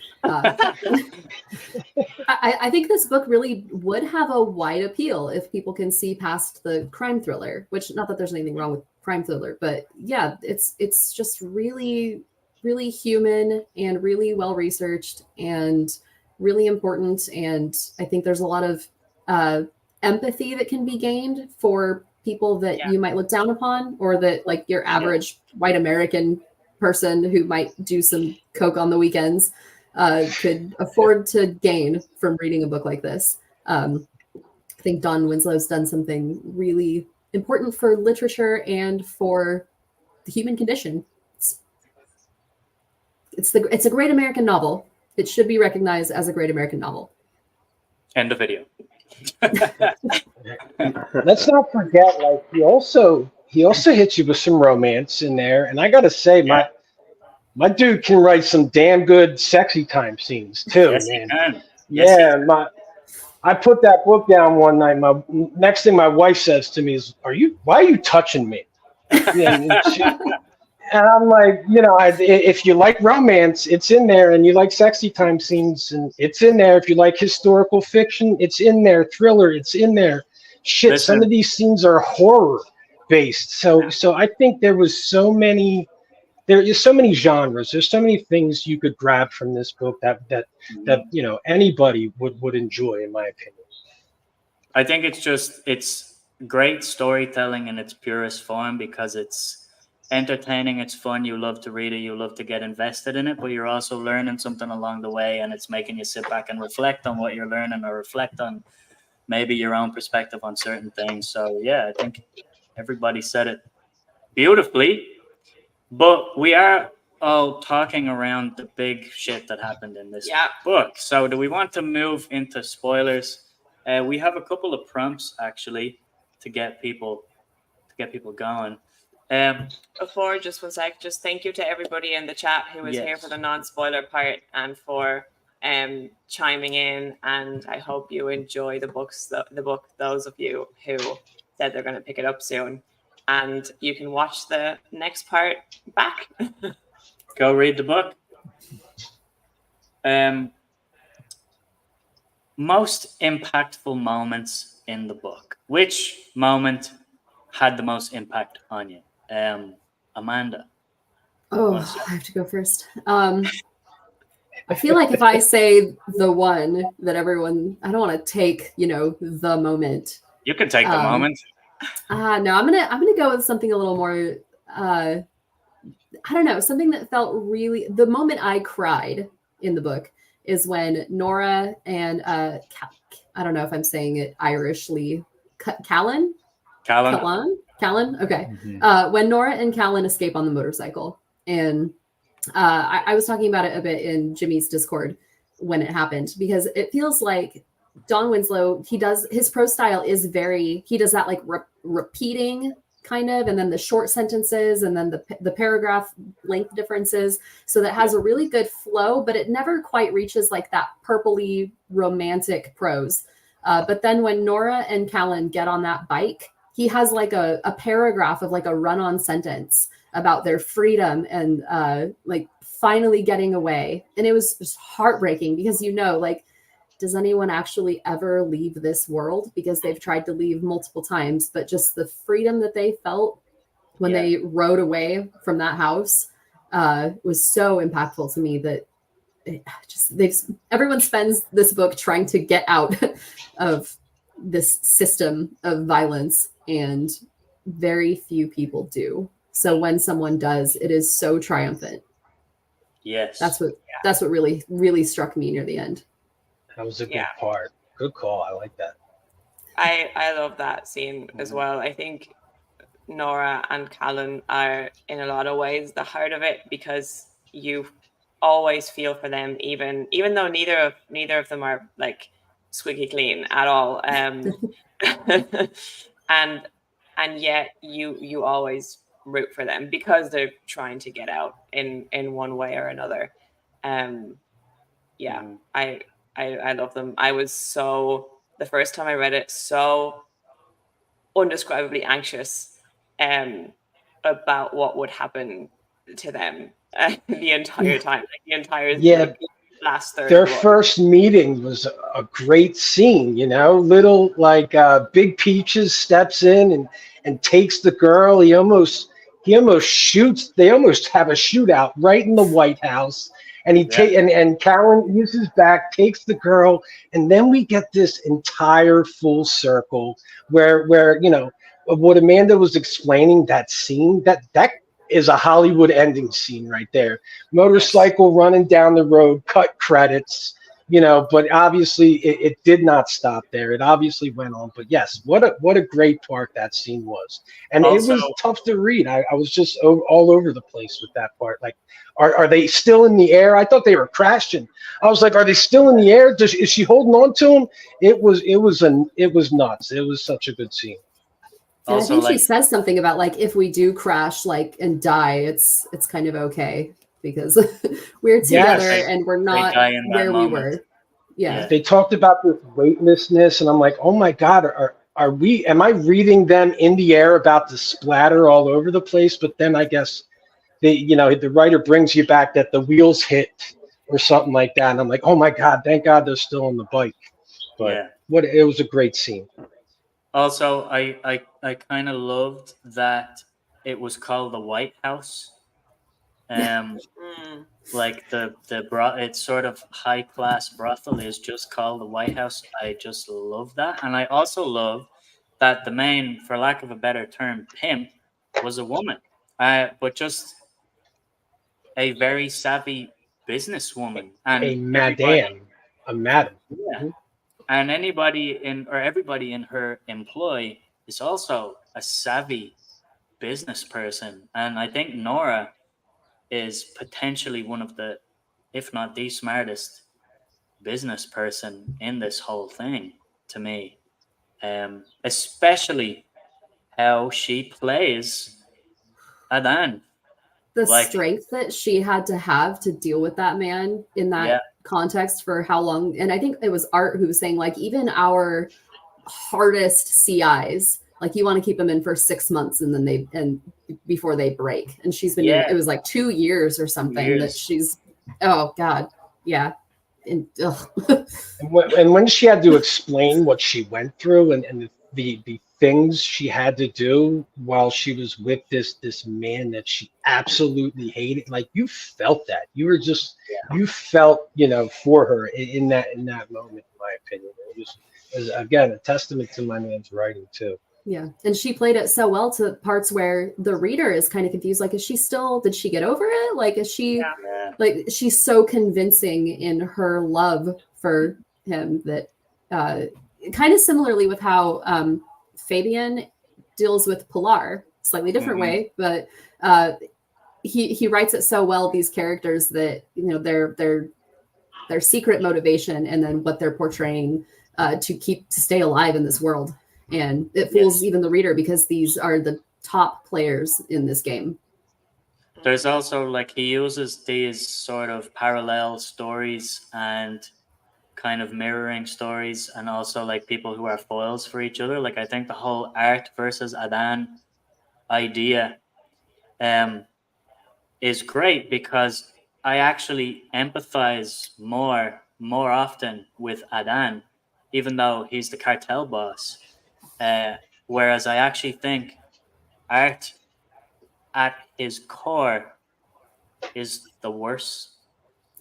I think this book really would have a wide appeal if people can see past the crime thriller. Which, not that there's anything wrong with crime thriller, but yeah, it's just really, really human and really well researched and really important. And I think there's a lot of empathy that can be gained for people that you might look down upon, or that like your average white American person who might do some coke on the weekends could afford to gain from reading a book like this. I think Don Winslow's done something really important for literature and for the human condition. It's a great American novel. It should be recognized as a great American novel. End of video. Let's not forget, like he also hits you with some romance in there, and I gotta say, my dude can write some damn good sexy time scenes too, man. I put that book down one night. Next thing my wife says to me is, why are you touching me? And I'm like, if you like romance, it's in there, and you like sexy time scenes, and it's in there. If you like historical fiction, it's in there. Thriller, it's in there. Shit, some of these scenes are horror based. So I think there was so many there is so many genres. There's so many things you could grab from this book that anybody would enjoy, in my opinion. I think it's great storytelling in its purest form because it's entertaining, it's fun, you love to read it, you love to get invested in it, but you're also learning something along the way, and it's making you sit back and reflect on what you're learning, or reflect on maybe your own perspective on certain things. So yeah, I think everybody said it beautifully, but we are all talking around the big shit that happened in this book. So do we want to move into spoilers? We have a couple of prompts actually to get people going. Before, just 1 sec, just thank you to everybody in the chat who was here for the non-spoiler part and for chiming in, and I hope you enjoy the book, those of you who said they're going to pick it up soon, and you can watch the next part back. Go read the book. Most impactful moments in the book. Which moment had the most impact on you? Amanda. Oh, I have to go first. I feel like if I say the one that everyone, I don't want to take, the moment. You can take the moment. No, I'm gonna go with something a little more. I don't know, something that felt really. The moment I cried in the book is when Nora and I don't know if I'm saying it Irishly, Callan. Okay. Mm-hmm. When Nora and Callan escape on the motorcycle, and I was talking about it a bit in Jimmy's Discord when it happened, because it feels like Don Winslow, his prose style is he does that like repeating kind of, and then the short sentences, and then the paragraph length differences, so that has a really good flow, but it never quite reaches like that purpley romantic prose. But then when Nora and Callan get on that bike, he has like a paragraph of like a run-on sentence about their freedom and like finally getting away. And it was just heartbreaking because, like, does anyone actually ever leave this world? Because they've tried to leave multiple times, but just the freedom that they felt when they rode away from that house was so impactful to me that everyone spends this book trying to get out of this system of violence, and very few people do. So when someone does, it is so triumphant. Yes. That's what really, really struck me near the end. That was a good part. Good call. I like that. I love that scene as well. I think Nora and Callan are in a lot of ways the heart of it, because you always feel for them, even though neither of them are like squeaky clean at all. And yet you always root for them because they're trying to get out in one way or another. I love them. I was the first time I read it, so undescribably anxious about what would happen to them the entire time, like the entire last third. Their first meeting was a great scene, little like Big Peaches steps in and takes the girl. He almost shoots. They almost have a shootout right in the White House. And and Callan uses back, takes the girl, and then we get this entire full circle where what Amanda was explaining, that scene, that is a Hollywood ending scene right there. Motorcycle running down the road, cut credits, but obviously it did not stop there. It obviously went on. But yes, what a great part that scene was. And also, it was tough to read. I was just all over the place with that part. Like, are they still in the air? I thought they were crashing. I was like, are they still in the air? Is she holding on to him? It was nuts. It was such a good scene. And I think she says something about like, if we do crash like and die, it's kind of okay because we're together and we're not where we were. Yeah. They talked about this weightlessness, and I'm like, oh my God, am I reading them in the air about the splatter all over the place? But then I guess the writer brings you back that the wheels hit or something like that. And I'm like, oh my God, thank God they're still on the bike. But it was a great scene. Also, I kind of loved that it was called the White House. Mm. Like it's sort of high class brothel is just called the White House. I just love that, and I also love that the main, for lack of a better term, pimp was a woman, but just a very savvy businesswoman, and A everybody, madam, a madam. yeah, and everybody in her employ is also a savvy business person, and I think Nora is potentially one of the, if not the smartest business person in this whole thing to me. Especially how she plays Adan. The Like, strength that she had to have to deal with that man in that yeah, context for how long. And I think it was Art who was saying, like, even our hardest CIs, like, you want to keep them in for 6 months and then before they break. And she's been yeah, it was like 2 years or something that she's, oh God. Yeah. And, And when she had to explain what she went through and the things she had to do while she was with this man that she absolutely hated, like, you felt that. You were just, you felt, for her in that moment, in my opinion. It was again a testament to my man's writing too. yeah. And she played it so well to parts where the reader is kind of confused. Like, did she get over it? Like, like, she's so convincing in her love for him that kind of similarly with how Fabian deals with Pilar, slightly different way, but he writes it so well, these characters, that, their secret motivation and then what they're portraying to stay alive in this world. And it fools even the reader because these are the top players in this game. There's also, like, he uses these sort of parallel stories and kind of mirroring stories, and also like people who are foils for each other. Like, I think the whole Art versus Adan idea is great because I actually empathize more often with Adan, even though he's the cartel boss. Whereas I actually think Art, at his core, is the worst,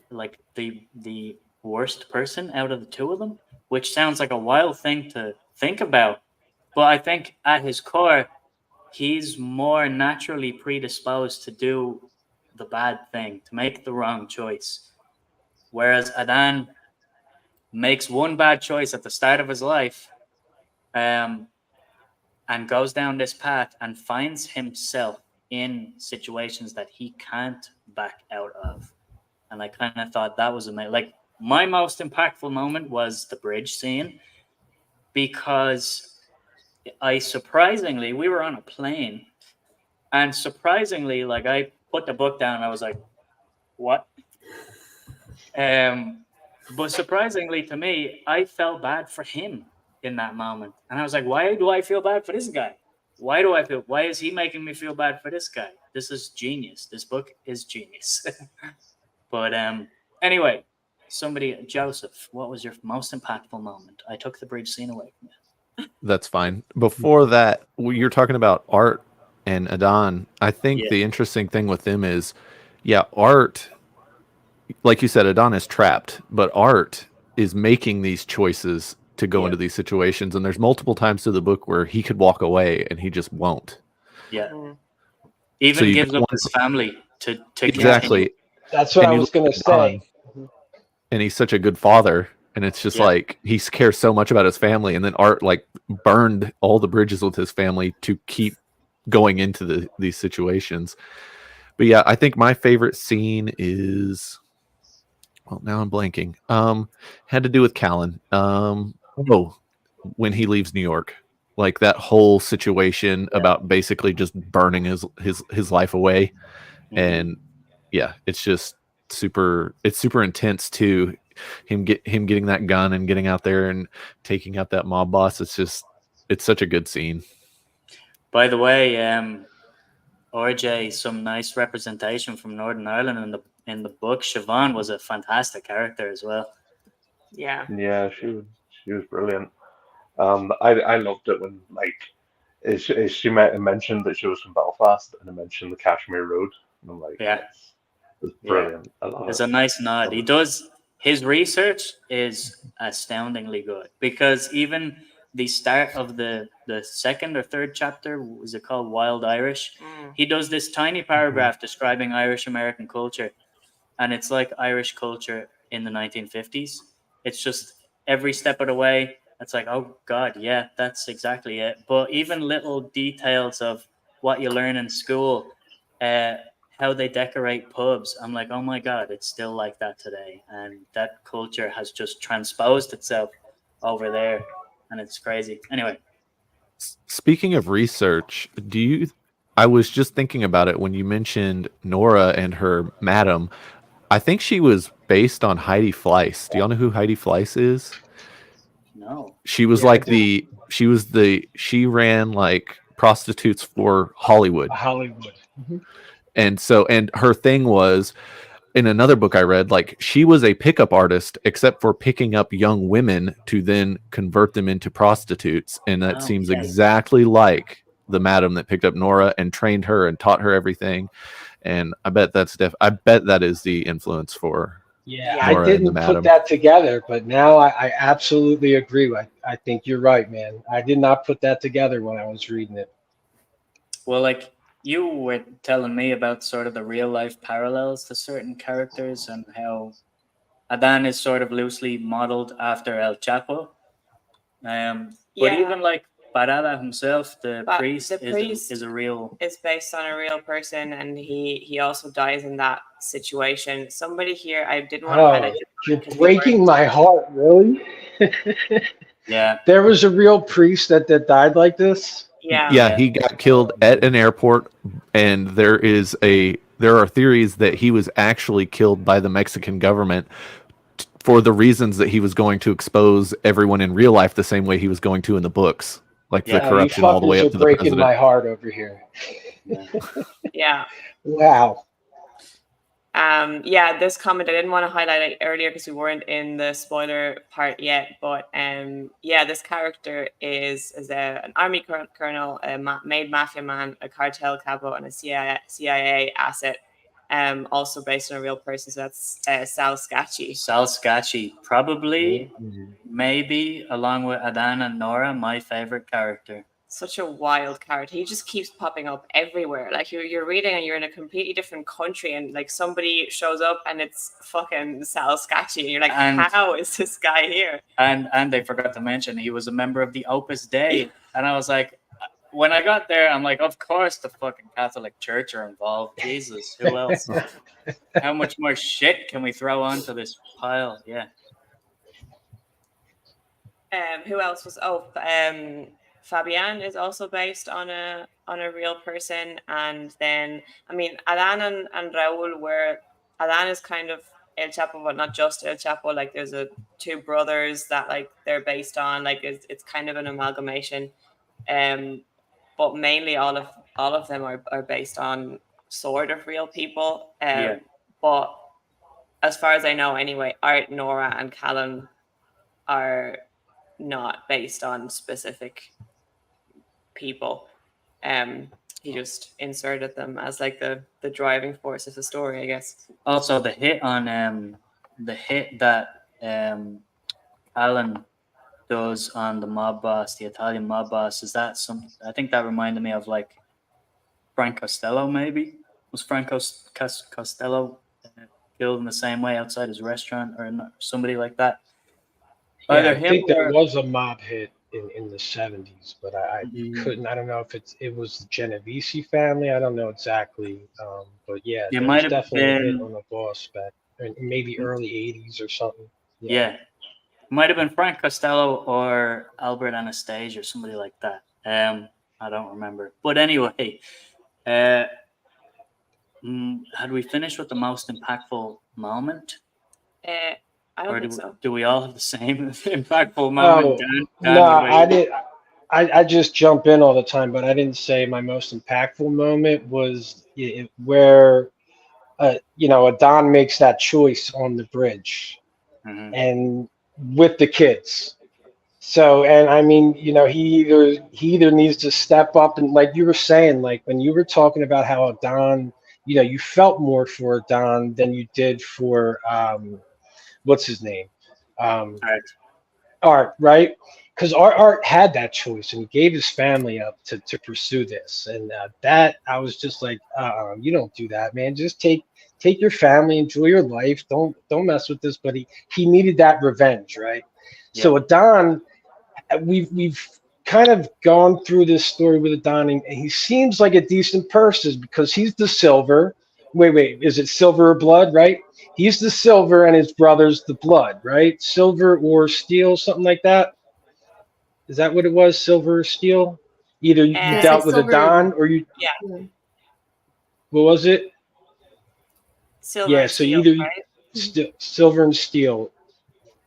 like the worst person out of the two of them, which sounds like a wild thing to think about. But I think at his core, he's more naturally predisposed to do the bad thing, to make the wrong choice. Whereas Adan makes one bad choice at the start of his life, and goes down this path and finds himself in situations that he can't back out of. And I kind of thought that was amazing. Like, my most impactful moment was the bridge scene, because we were on a plane, and surprisingly, like, I put the book down and I was like, what? But surprisingly to me, I felt bad for him in that moment. And I was like, why do I feel bad for this guy? Why is he making me feel bad for this guy? This is genius. This book is genius. But anyway, Joseph, what was your most impactful moment? I took the bridge scene away from you. That's fine. Before that, you're talking about Art and Adan. I think the interesting thing with them is, Art, like you said, Adan is trapped, but Art is making these choices to go into these situations. And there's multiple times through the book where he could walk away and he just won't. Yeah. Even gives up his family to exactly. Continue. That's what I was going to say. And he's such a good father. And it's just like, he cares so much about his family. And then Art, like, burned all the bridges with his family to keep going into these situations. But yeah, I think my favorite scene is, well, now I'm blanking. Had to do with Callan. When he leaves New York, like, that whole situation about basically just burning his life away. And it's just super intense too. Him getting that gun and getting out there and taking out that mob boss. It's such a good scene. By the way, RJ, some nice representation from Northern Ireland in the book. Siobhan was a fantastic character as well. Yeah, she was brilliant. I loved it when, like, she mentioned that she was from Belfast, and I mentioned the Kashmir Road, and I'm like, It's Yeah. brilliant. I love There's it. a nice nod. He does his research is astoundingly good, because even the start of the second or third chapter, was it called Wild Irish? Mm. He does this tiny paragraph describing Irish American culture, and it's like Irish culture in the 1950s. It's just every step of the way. It's like, oh God, yeah, that's exactly it. But even little details of what you learn in school, how they decorate pubs, I'm like, oh my God, it's still like that today. And that culture has just transposed itself over there. And it's crazy. Anyway, Speaking of research, I was just thinking about it when you mentioned Nora and her madam. I think she was based on Heidi Fleiss. Do y'all know who Heidi Fleiss is? no. She was Yeah, I like do. she ran like prostitutes for Hollywood. Hollywood. And her thing was, in another book I read, like she was a pickup artist, except for picking up young women to then convert them into prostitutes. And that seems Okay. exactly like the madam that picked up Nora and trained her and taught her everything. And I bet I bet that is the influence for Yeah, Yeah. I Nora and the didn't put madam. that together, but now I absolutely agree. I think you're right, man. I did not put that together when I was reading it. Well, like you were telling me about sort of the real life parallels to certain characters, and how Adan is sort of loosely modeled after El Chapo. But Yeah. even like Parada himself, the But priest, the priest is a real. is based on a real person, and he also dies in that situation. Somebody here, I didn't want to highlight it You're because breaking my heart, really? Yeah. There was a real priest that died like this? Yeah, he got killed at an airport, and there are theories that he was actually killed by the Mexican government for the reasons that he was going to expose everyone in real life the same way he was going to in the books, like the Yeah. You corruption all the way fuckers up are to the breaking president. my heart over here. Yeah. Wow. Yeah, this comment I didn't want to highlight it earlier because we weren't in the spoiler part yet, but yeah, this character is an army colonel, a made mafia man, a cartel capo, and a CIA asset. Also based on a real person. So that's Sal Scacchi. Sal Scacchi, probably, maybe along with Adan and Nora, my favorite character. Such a wild character. He just keeps popping up everywhere. Like you're reading and you're in a completely different country, and like somebody shows up and it's fucking Sal Scacchi, and you're like, how is this guy here? And they forgot to mention he was a member of the Opus Dei, and I was like, when I got there, I'm like, of course the fucking Catholic Church are involved. Jesus, who else? How much more shit can we throw onto this pile? Yeah. Who else was? Fabian is also based on a real person, and then I mean Adan and Raul were. Adan is kind of El Chapo, but not just El Chapo. Like there's two brothers that like they're based on. Like it's kind of an amalgamation. But mainly all of them are based on sort of real people. But as far as I know, anyway, Art, Nora, and Callum are not based on specific people. He just inserted them as like the driving force of the story, I guess. Also, the hit that Alan does on the mob boss, the Italian mob boss, is that some? I think that reminded me of like Frank Costello. Maybe was Frank Costello killed in the same way outside his restaurant, or somebody like that? Yeah, Either I him think there or was a mob hit in the 70s, but I couldn't. I don't know if it was the Genovese family. I don't know exactly, but yeah, It there might was have definitely a hit been- on the boss back, maybe early 80s or something. yeah. Might have been Frank Costello or Albert Anastasia or somebody like that. I don't remember. But anyway, had we finished with the most impactful moment? I don't think so. Do we all have the same impactful Oh, moment? no, I did. I just jump in all the time, but I didn't say my most impactful moment was where, Adon makes that choice on the bridge, and with the kids. So, and I mean, he either needs to step up, and like you were saying, like when you were talking about how Adon you felt more for Don than you did for what's his name? Art. Art, right? Because Art had that choice and he gave his family up to pursue this, and that I was just like, you don't do that, man. Just take your family, enjoy your life. Don't mess with this. But he needed that revenge, right? So Adon, we've kind of gone through this story with Adon, and he seems like a decent person because he's the silver. Wait, is it silver or blood, right? He's the silver and his brother's the blood, right? Silver or steel, something like that. Is that what it was? Silver or steel? Either you It's dealt like with silver Adon or you. Yeah. What was it? Silver Yeah, and so steel, either right? silver and steel.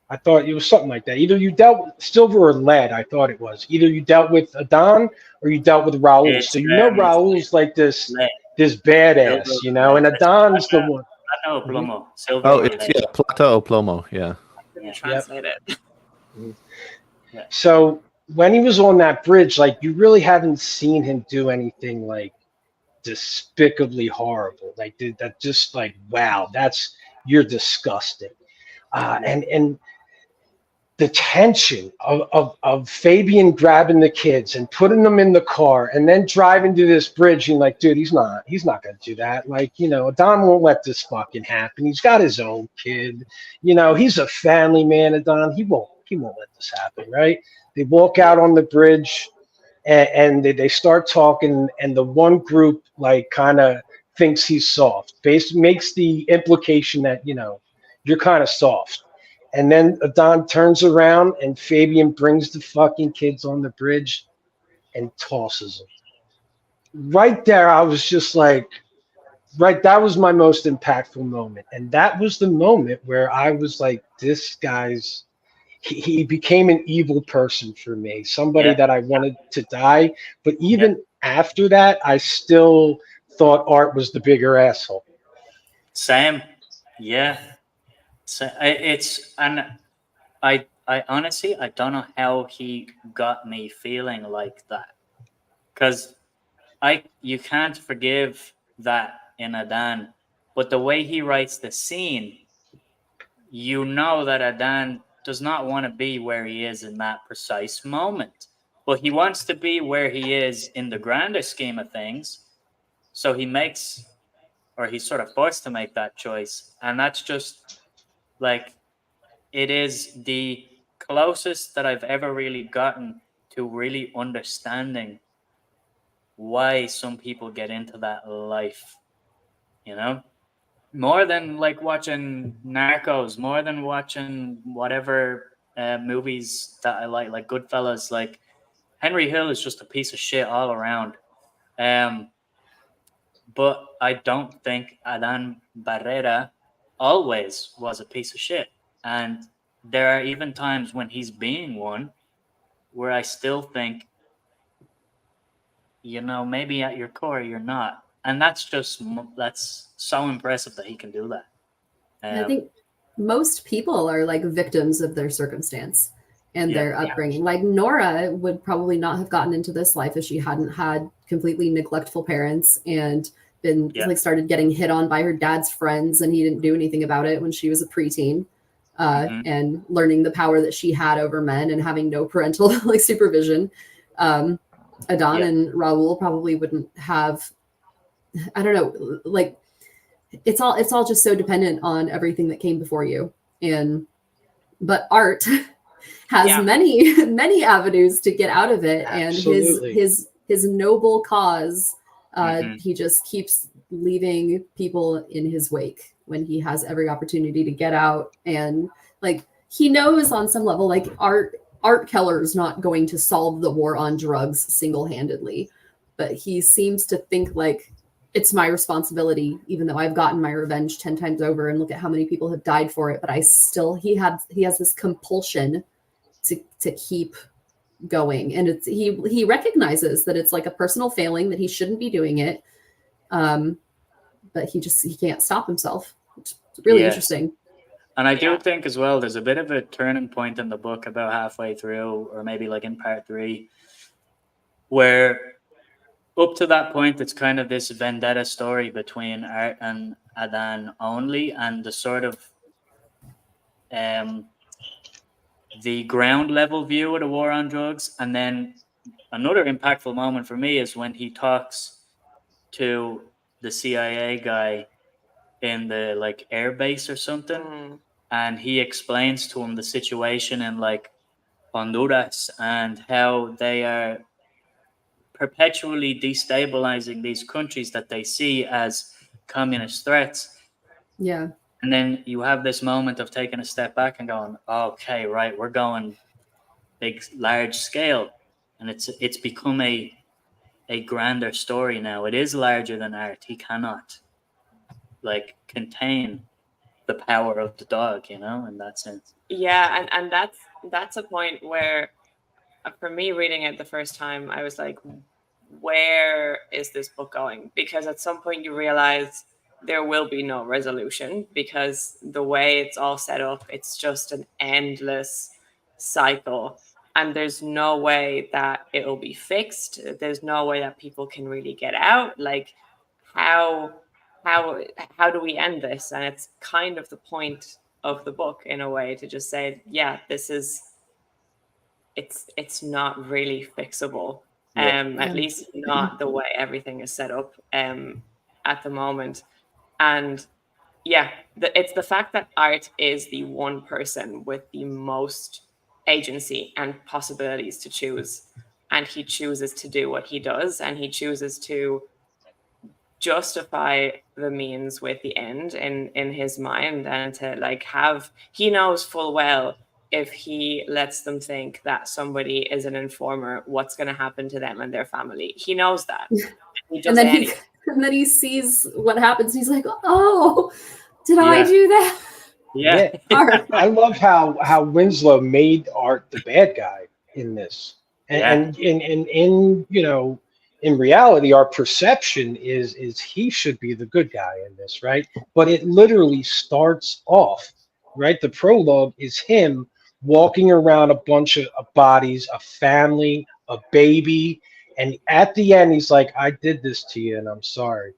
I thought it was something like that. Either you dealt with silver or lead. I thought it was. Either you dealt with Adon or you dealt with Raul. It's So Raul's like this lead, badass, silver, and it's Adon's the one. plata or Mhm. plomo, silver Oh, or it's lead. plata o plomo. Yeah. Couldn't Yeah. translate it. Yeah. So when he was on that bridge, like you really haven't seen him do anything like despicably horrible. Like that, just like wow, you're disgusting. And the tension of Fabian grabbing the kids and putting them in the car and then driving to this bridge and like, dude, he's not going to do that. Like, Don won't let this fucking happen. He's got his own kid. He's a family man, Don. He won't let this happen, right? They walk out on the bridge and they start talking, and the one group like kind of thinks he's soft. Makes the implication that, you're kind of soft. And then Don turns around and Fabian brings the fucking kids on the bridge and tosses them. Right there, I was just like, that was my most impactful moment. And that was the moment where I was like, this guy's, he became an evil person for me, somebody Yeah. that I wanted to die. But Yeah. even after that, I still thought Art was the bigger asshole. Same. Yeah. So I honestly I don't know how he got me feeling like that, because you can't forgive that in Adan, but the way he writes the scene, you know that Adan does not want to be where he is in that precise moment, but he wants to be where he is in the grander scheme of things. So he's sort of forced to make that choice, and that's just like, it is the closest that I've ever really gotten to really understanding why some people get into that life, more than like watching Narcos, more than watching whatever movies that I like Goodfellas. Like, Henry Hill is just a piece of shit all around. But I don't think Adan Barrera always was a piece of shit. And there are even times when he's being one where I still think, maybe at your core you're not. And that's so impressive that he can do that. I think most people are like victims of their circumstance and their upbringing. Like Nora would probably not have gotten into this life if she hadn't had completely neglectful parents and been like started getting hit on by her dad's friends, and he didn't do anything about it when she was a preteen. And learning the power that she had over men and having no parental like supervision. Adon and Raul probably wouldn't have, I don't know, like it's all just so dependent on everything that came before you. But Art has many avenues to get out of it. Absolutely. And his noble cause, he just keeps leaving people in his wake when he has every opportunity to get out. And like, he knows on some level, like Art Keller's not going to solve the war on drugs single-handedly, but he seems to think like it's my responsibility, even though I've gotten my revenge 10 times over and look at how many people have died for it. But he has this compulsion to keep going. And he recognizes that it's like a personal failing, that he shouldn't be doing it. But he can't stop himself. It's really interesting. And I do think as well, there's a bit of a turning point in the book about halfway through, or maybe like in part 3, where up to that point, it's kind of this vendetta story between Art and Adan only, and the sort of the ground level view of the war on drugs. And then another impactful moment for me is when he talks to the CIA guy in the like air base or something, and he explains to him the situation in like Honduras and how they are perpetually destabilizing these countries that they see as communist threats. Yeah. And then you have this moment of taking a step back and going, okay, right, we're going big, large scale. And it's become a grander story now. It is larger than Art. He cannot like contain the power of the dog, you know, in that sense. Yeah, and that's a point where, for me, reading it the first time, I was like, where is this book going? Because at some point you realize there will be no resolution, because the way it's all set up, it's just an endless cycle, and there's no way that it'll be fixed. There's no way that people can really get out. Like, how do we end this? And it's kind of the point of the book, in a way, to just say, yeah, this is, it's not really fixable. At least not the way everything is set up at the moment. And yeah, it's the fact that Art is the one person with the most agency and possibilities to choose, and he chooses to do what he does, and he chooses to justify the means with the end in his mind, and to like he knows full well, if he lets them think that somebody is an informer, what's going to happen to them and their family. He knows that. He does and then he sees what happens. He's like, oh, did I do that? Yeah. I love how Winslow made Art the bad guy in this. And in you know, in reality, our perception is he should be the good guy in this, right? But it literally starts off, right? The prologue is him walking around a bunch of bodies, a family, a baby, and at the end he's like, I did this to you and I'm sorry.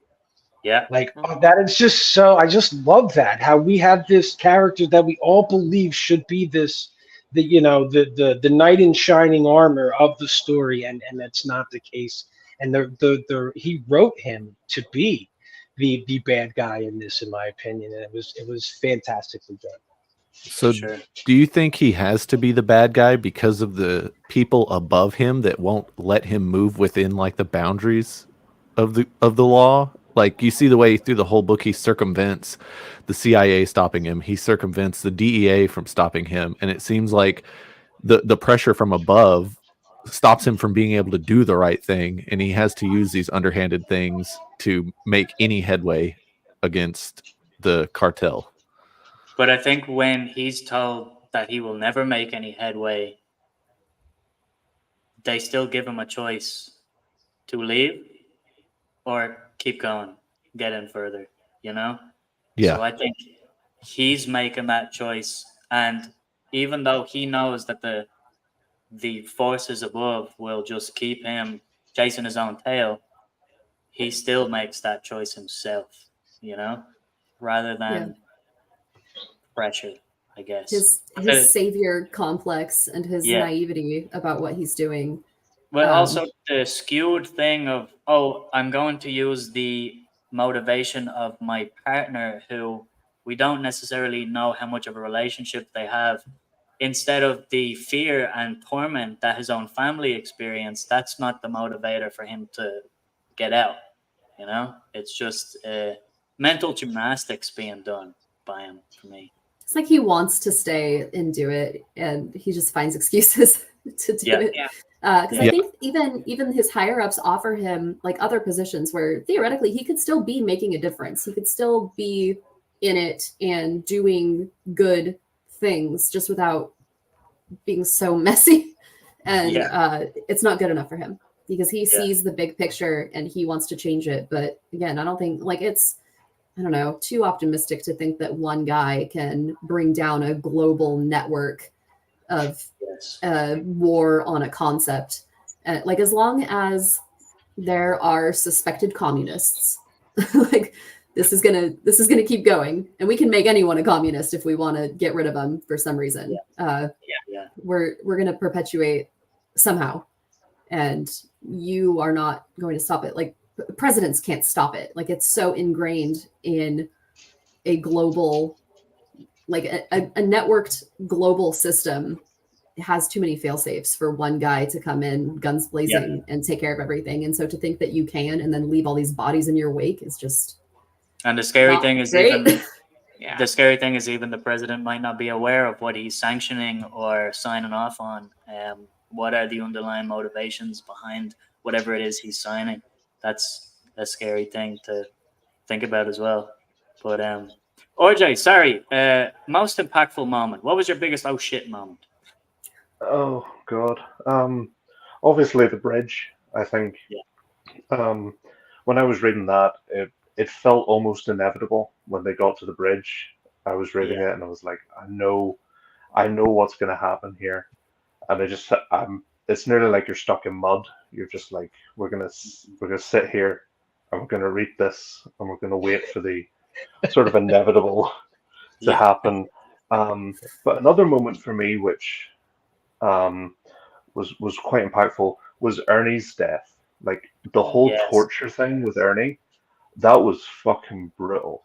Yeah. Like, that is just so, I just love that, how we have this character that we all believe should be this, the knight in shining armor of the story, and that's not the case. And he wrote him to be the bad guy in this, in my opinion, and it was fantastically done. So do you think he has to be the bad guy because of the people above him that won't let him move within like the boundaries of the law? Like, you see the way through the whole book he circumvents the CIA stopping him, he circumvents the DEA from stopping him, and it seems like the pressure from above stops him from being able to do the right thing, and he has to use these underhanded things to make any headway against the cartel. But I think when he's told that he will never make any headway, they still give him a choice to leave or keep going, get in further, you know? Yeah. So I think he's making that choice. And even though he knows that the forces above will just keep him chasing his own tail, he still makes that choice himself, you know, rather than pressure, I guess. His savior complex and his naivety about what he's doing. But also the skewed thing of, I'm going to use the motivation of my partner, who we don't necessarily know how much of a relationship they have, instead of the fear and torment that his own family experienced. That's not the motivator for him to get out, you know? It's just mental gymnastics being done by him, for me. It's like he wants to stay and do it, and he just finds excuses to do it. Because I think even his higher ups offer him like other positions where theoretically he could still be making a difference. He could still be in it and doing good things, just without being so messy. And it's not good enough for him, because he sees the big picture and he wants to change it. But again, I don't think it's too optimistic to think that one guy can bring down a global network of war on a concept. Like, as long as there are suspected communists. Like this is gonna keep going, and we can make anyone a communist if we want to get rid of them for some reason. We're gonna perpetuate somehow, and you are not going to stop it. Like presidents can't stop it. Like it's so ingrained in a global, like a networked global system. It has too many fail safes for one guy to come in guns blazing and take care of everything. And so to think that you can and then leave all these bodies in your wake is just. And the scary thing is great. even the scary thing is even the president might not be aware of what he's sanctioning or signing off on. What are the underlying motivations behind whatever it is he's signing? That's a scary thing to think about as well. But RJ, sorry, most impactful moment. What was your biggest oh shit moment? Oh God. Obviously the bridge, I think. When I was reading that, it felt almost inevitable when they got to the bridge. I was reading it and I was like, I know what's gonna happen here. And it's nearly like you're stuck in mud. You're just like, we're gonna sit here and we're gonna read this and we're gonna wait for the sort of inevitable to happen. But another moment for me, which was quite impactful, was Ernie's death. Like the whole torture thing with Ernie, that was fucking brutal.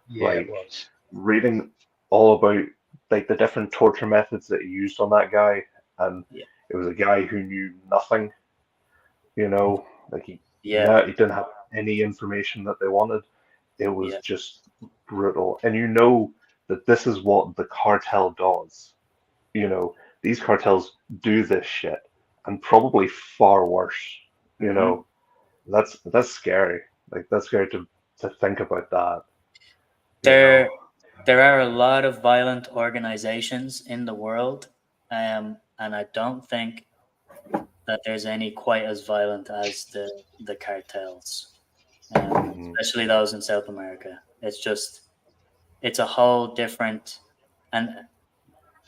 Yeah, it was. Reading all about like the different torture methods that he used on that guy, and it was a guy who knew nothing. Like he didn't have any information that they wanted. It was just brutal, and that this is what the cartel does. These cartels do this shit, and probably far worse. That's scary. Like that's scary to think about that. There are a lot of violent organizations in the world, and I don't think that there's any quite as violent as the cartels, especially those in South America. It's a whole different, and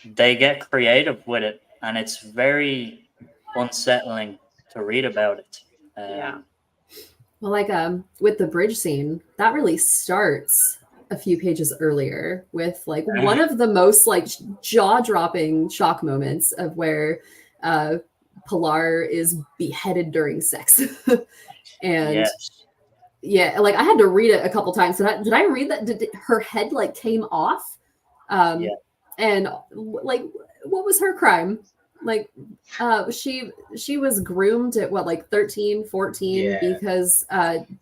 they get creative with it, and it's very unsettling to read about it. Well, like with the bridge scene, that really starts a few pages earlier with like one of the most like jaw-dropping shock moments of where Pilar is beheaded during sex. And like I had to read it a couple times. Did I read that? Did her head like came off? And like, what was her crime? Like, she was groomed at what, like 13, 14, because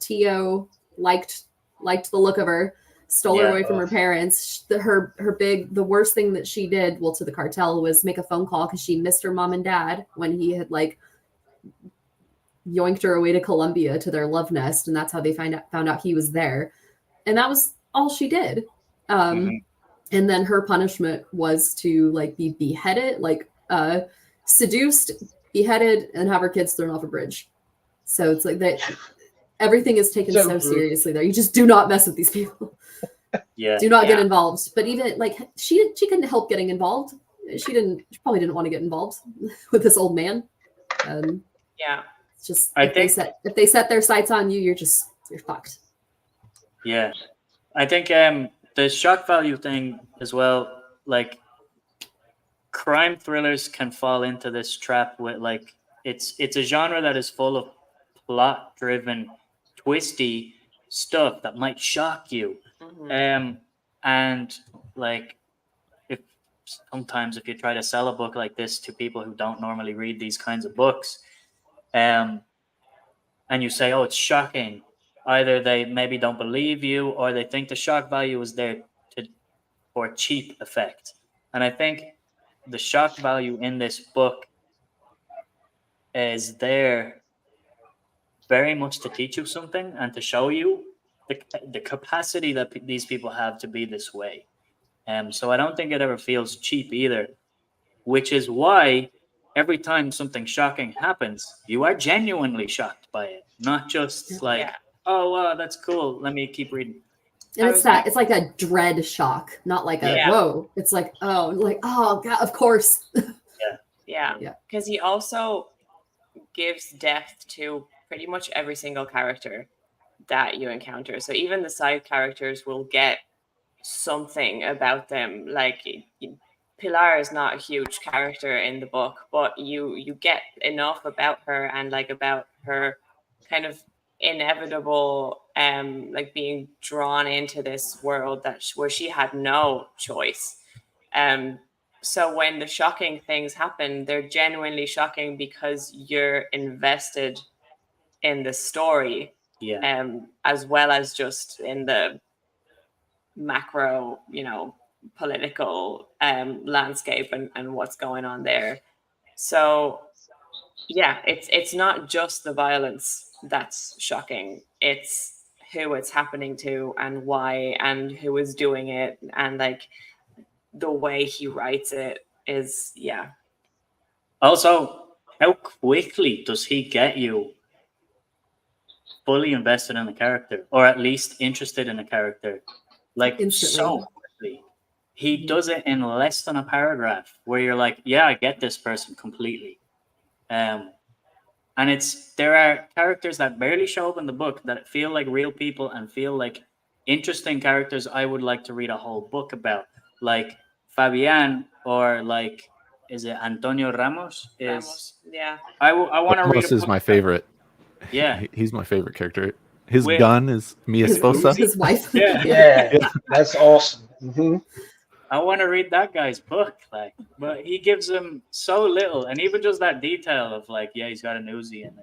Tio liked the look of her, stole her away from her parents. The worst thing that she did, well, to the cartel, was make a phone call because she missed her mom and dad when he had like yoinked her away to Colombia to their love nest, and that's how they found out he was there. And that was all she did. And then her punishment was to like be beheaded, like seduced, beheaded, and have her kids thrown off a bridge. So it's like that. Everything is taken so seriously there. You just do not mess with these people. Do not get involved. But even like she couldn't help getting involved. She probably didn't want to get involved with this old man. It's just if they set their sights on you, you're fucked. Yeah, I think the shock value thing as well. Like crime thrillers can fall into this trap with like it's a genre that is full of plot-driven, twisty stuff that might shock you. And like sometimes if you try to sell a book like this to people who don't normally read these kinds of books, and you say, oh, it's shocking, either they maybe don't believe you or they think the shock value is there for cheap effect. And I think the shock value in this book is there very much to teach you something and to show you the capacity that these people have to be this way. So I don't think it ever feels cheap either, which is why every time something shocking happens, you are genuinely shocked by it, not just like, oh, wow, that's cool, let me keep reading. And it's like a dread shock, not like a whoa. It's like, oh God, of course. Because he also gives depth to pretty much every single character that you encounter. So even the side characters will get something about them. Like Pilar is not a huge character in the book, but you get enough about her, and like about her kind of inevitable like being drawn into this world where she had no choice. So when the shocking things happen, they're genuinely shocking because you're invested in the story, Yeah. as well as just in the macro, political landscape and what's going on there. So yeah, it's not just the violence that's shocking. It's who it's happening to and why and who is doing it, and like the way he writes it is, yeah. Also, how quickly does he get you fully invested in the character, or at least interested in the character? Like, Instantly. so quickly. He does it in less than a paragraph, where you're like, yeah, I get this person completely. And there are characters that barely show up in the book that feel like real people and feel like interesting characters I would like to read a whole book about, like Fabian, or like, is it Antonio Ramos? Ramos, yeah. I want to read Ramos a is book my about- favorite. Yeah, He's my favorite character. His With- gun is mi esposa. His wife. Yeah. Yeah, that's awesome. I want to read that guy's book, like, but he gives him so little, and even just that detail of like, yeah, he's got an Uzi and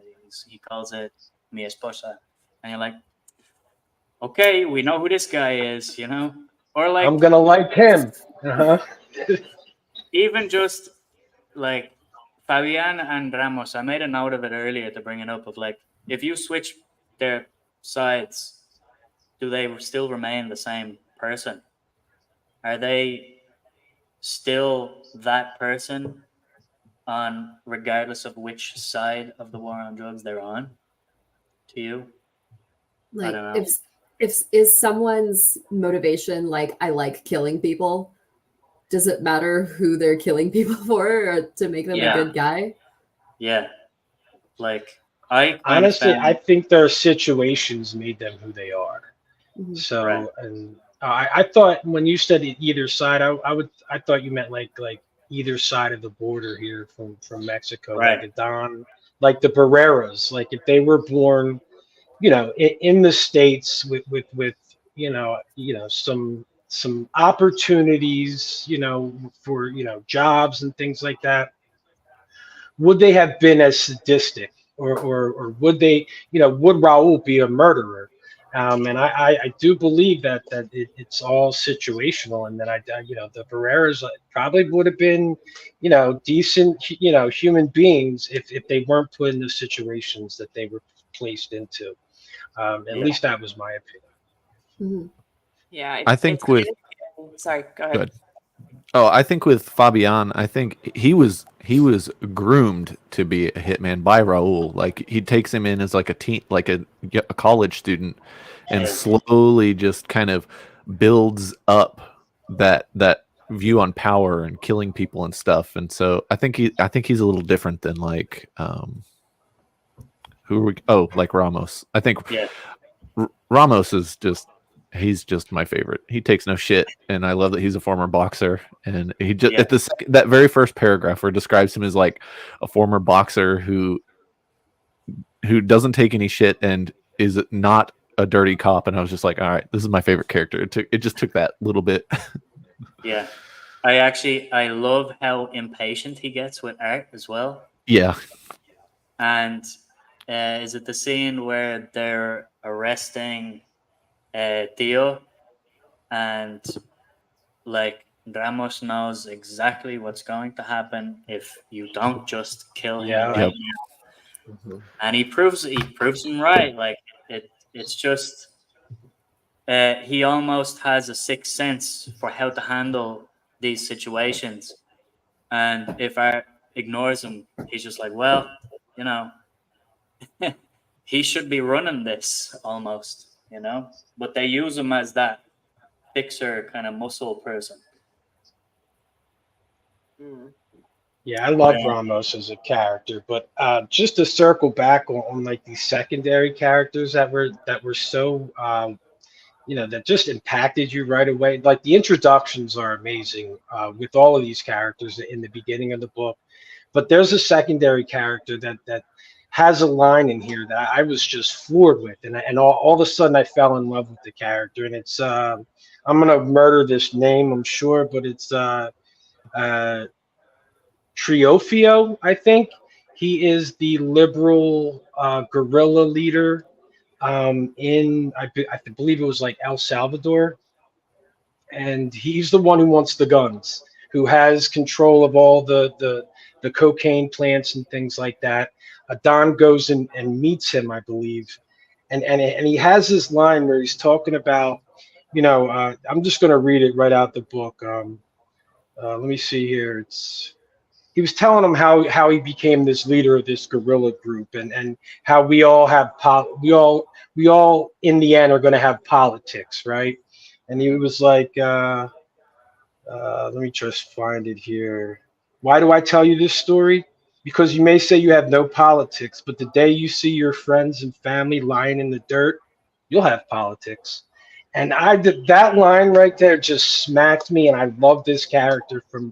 he calls it mi esposa, and you're like, okay, we know who this guy is, or like I'm gonna like him. Uh-huh. even just like Fabian and Ramos. I made a note of it earlier to bring it up, of like, if you switch their sides, do they still remain the same person? Are they still that person on regardless of which side of the war on drugs they're on, to you? I Like, don't know. if is someone's motivation like, I like killing people, does it matter who they're killing people for, or to make them Yeah. a good guy? Yeah, like I Honestly, found- I think their situations made them who they are. Mhm. So, Right. and I thought when you said either side, I thought you meant like either side of the border here from Mexico, Right. like a Don, like the Barreras, like if they were born, in the States with some opportunities, for jobs and things like that, would they have been as sadistic, or would they, would Raul be a murderer? And I do believe that it's all situational, and that the Barreras probably would have been, decent, human beings if they weren't put in the situations that they were placed into. At Yeah. least that was my opinion. Mhm. Yeah, I think with sorry, go ahead. Go ahead. Oh, I think with Fabian, I think he was groomed to be a hitman by Raul. Like, he takes him in as like a teen, like a college student, and Yeah. slowly just kind of builds up that view on power and killing people and stuff. And so I think he's a little different than like who are we? Oh, like Ramos. I think Yeah. Ramos is he's just my favorite. He takes no shit, and I love that he's a former boxer. And he just Yeah. at that very first paragraph where it describes him as like a former boxer who doesn't take any shit and is not a dirty cop. And I was just like, all right, this is my favorite character. It just took that little bit. Yeah. I love how impatient he gets with art as well. Yeah. And is it the scene where they're arresting Tio, and like Ramos knows exactly what's going to happen if you don't just kill him Yeah. right Yep. now, and he proves him right. Like, it's just he almost has a sixth sense for how to handle these situations, and if Art ignores him, he's just like, well, he should be running this almost, but they use him as that fixer kind of muscle person. Mm. Yeah, I love Yeah. Ramos as a character, but just to circle back on like these secondary characters that were so that just impacted you right away. Like the introductions are amazing with all of these characters in the beginning of the book, but there's a secondary character that has a line in here that I was just floored with, and all of a sudden I fell in love with the character, and it's I'm gonna murder this name, I'm sure, but it's uh, Triofio, I think. He is the liberal guerrilla leader in I believe it was like El Salvador, and he's the one who wants the guns, who has control of all the cocaine plants and things like that. Don goes and meets him, I believe, and he has this line where he's talking about, I'm just going to read it right out the book. Let me see here. He was telling him how he became this leader of this guerrilla group, and how we all have we all in the end are going to have politics, right? And he was like, let me just find it here. Why do I tell you this story? Because you may say you have no politics, but the day you see your friends and family lying in the dirt, you'll have politics. And I did that line right there just smacked me, and I love this character from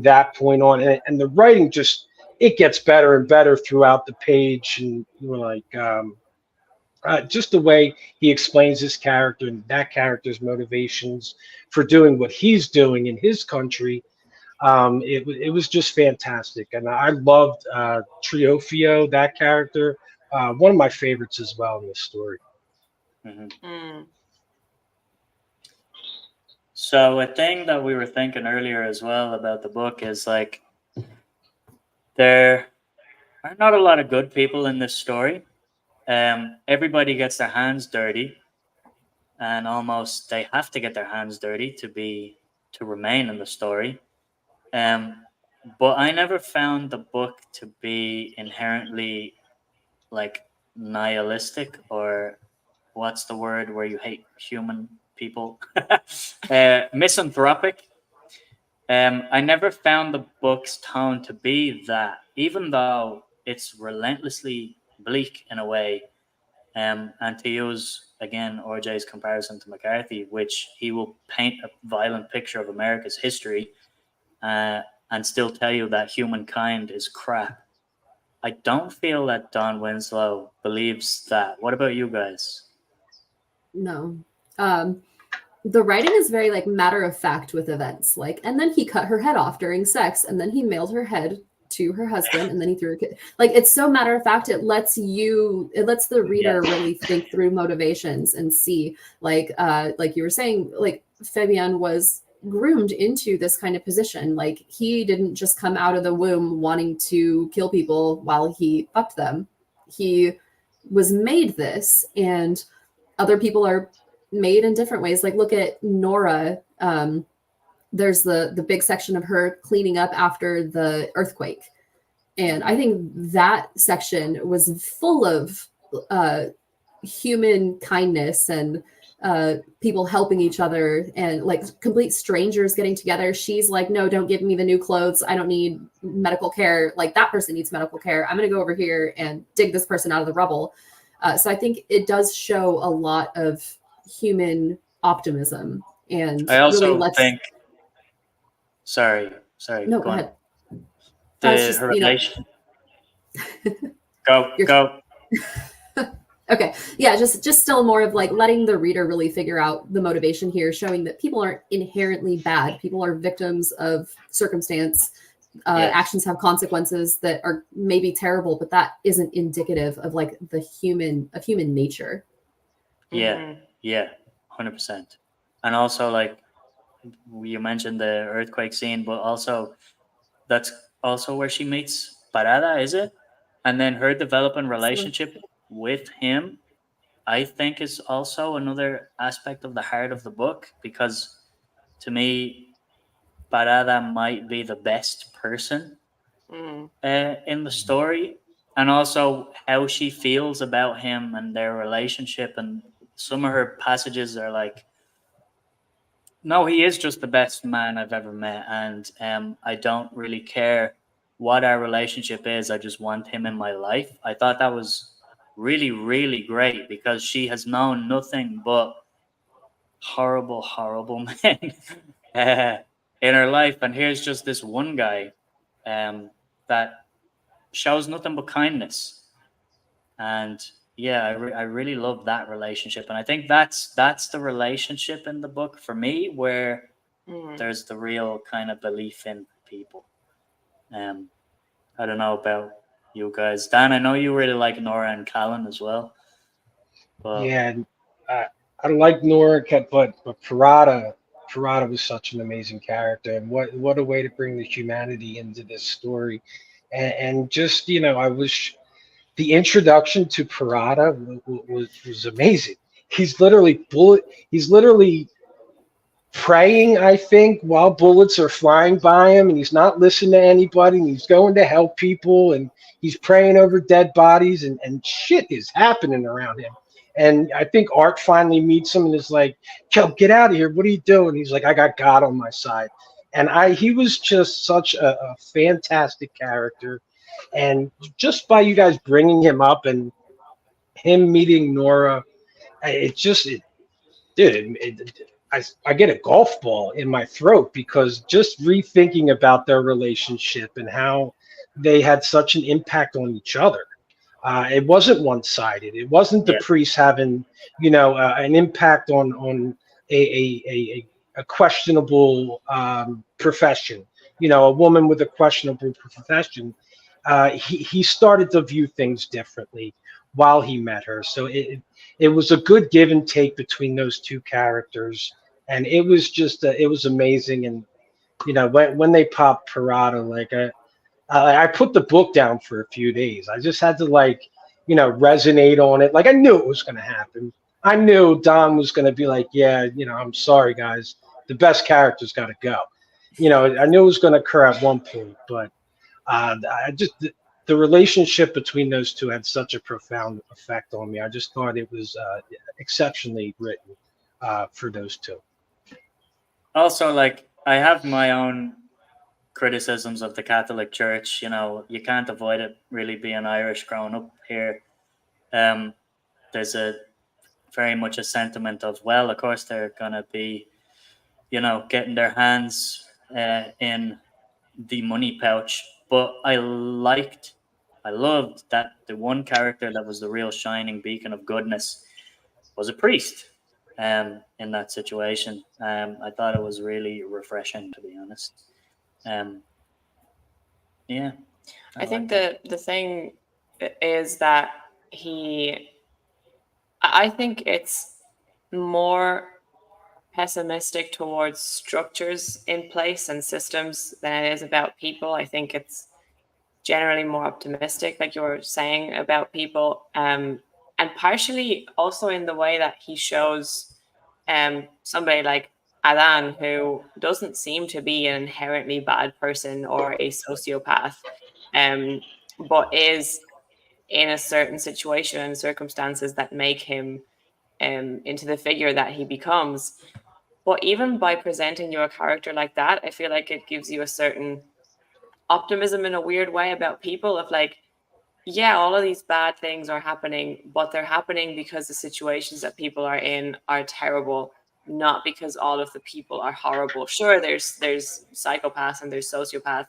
that point on. And the writing just it gets better and better throughout the page, and you're like just the way he explains his character and that character's motivations for doing what he's doing in his country. It was just fantastic, and I loved Triofio, that character, one of my favorites as well in this story. Mm-hmm. So a thing that we were thinking earlier as well about the book is like there are not a lot of good people in this story. Everybody gets their hands dirty, and almost they have to get their hands dirty to remain in the story. But I never found the book to be inherently like nihilistic, or what's the word where you hate human people? Misanthropic. I never found the book's tone to be that, even though it's relentlessly bleak in a way. And to use again RJ's comparison to McCarthy, which he will paint a violent picture of America's history and still tell you that humankind is crap. I don't feel that Don Winslow believes that. What about you guys? No. The writing is very like matter of fact with events. Like, and then he cut her head off during sex, and then he mailed her head to her husband, and then he threw her kid. Like, it's so matter of fact. It lets the reader really think through motivations and see, like you were saying, like Fabian was groomed into this kind of position. Like, he didn't just come out of the womb wanting to kill people while he fucked them. He was made this, and other people are made in different ways. Like, look at Nora. There's the big section of her cleaning up after the earthquake, and I think that section was full of human kindness and people helping each other, and like complete strangers getting together. She's like, no, don't give me the new clothes, I don't need medical care. Like, that person needs medical care, I'm gonna go over here and dig this person out of the rubble. So I think it does show a lot of human optimism, and I also really think. Sorry. No, go ahead. The relation. Go. Okay, yeah, just still more of like letting the reader really figure out the motivation here, showing that people aren't inherently bad. People are victims of circumstance. Yes. Actions have consequences that are maybe terrible, but that isn't indicative of like human nature. Yeah, 100%. And also, like you mentioned the earthquake scene, but also that's also where she meets Parada, is it? And then her developing relationship with him, I think, is also another aspect of the heart of the book, because to me, Parada might be the best person in the story, and also how she feels about him and their relationship. And some of her passages are like, no, he is just the best man I've ever met, and I don't really care what our relationship is. I just want him in my life. I thought that was really, really great because she has known nothing but horrible, horrible men in her life. And here's just this one guy that shows nothing but kindness. And yeah, I really love that relationship. And I think that's the relationship in the book for me where there's the real kind of belief in people. I don't know about you guys. Dan, I know you really like Nora and Callan as well. But Yeah, I like Nora, but Parada was such an amazing character, and what a way to bring the humanity into this story, and just I was the introduction to Parada was amazing. He's literally praying, I think, while bullets are flying by him, and he's not listening to anybody, and he's going to help people, and he's praying over dead bodies, and shit is happening around him. And I think Art finally meets him and is like, "Yo, get out of here. What are you doing?" He's like, "I got God on my side." And he was just such a fantastic character. And just by you guys bringing him up and him meeting Nora, I get a golf ball in my throat because just rethinking about their relationship and how they had such an impact on each other. It wasn't one-sided. It wasn't the priest having, an impact on a questionable profession. A woman with a questionable profession. He started to view things differently while he met her. So it was a good give and take between those two characters, and it was just it was amazing. And when they popped Parada, like I put the book down for a few days. I just had to resonate on it. Like I knew it was going to happen. I knew Don was going to be like, yeah, I'm sorry guys, the best character's got to go. I knew it was going to occur at one point, but the relationship between those two had such a profound effect on me. I just thought it was exceptionally written for those two. Also, like, I have my own criticisms of the Catholic Church. You can't avoid it really being Irish growing up here. There's very much a sentiment of, well, of course they're going to be, getting their hands in the money pouch. But I loved that the one character that was the real shining beacon of goodness was a priest in that situation. I thought it was really refreshing, to be honest. Yeah. I think the thing is that I think it's more pessimistic towards structures in place and systems than it is about people. I think it's generally more optimistic, like you were saying, about people, and partially also in the way that he shows somebody like Adan, who doesn't seem to be an inherently bad person or a sociopath, but is in a certain situation and circumstances that make him into the figure that he becomes. But even by presenting you a character like that, I feel like it gives you a certain optimism in a weird way about people, of like, yeah, all of these bad things are happening, but they're happening because the situations that people are in are terrible, not because all of the people are horrible. Sure, there's psychopaths and there's sociopaths,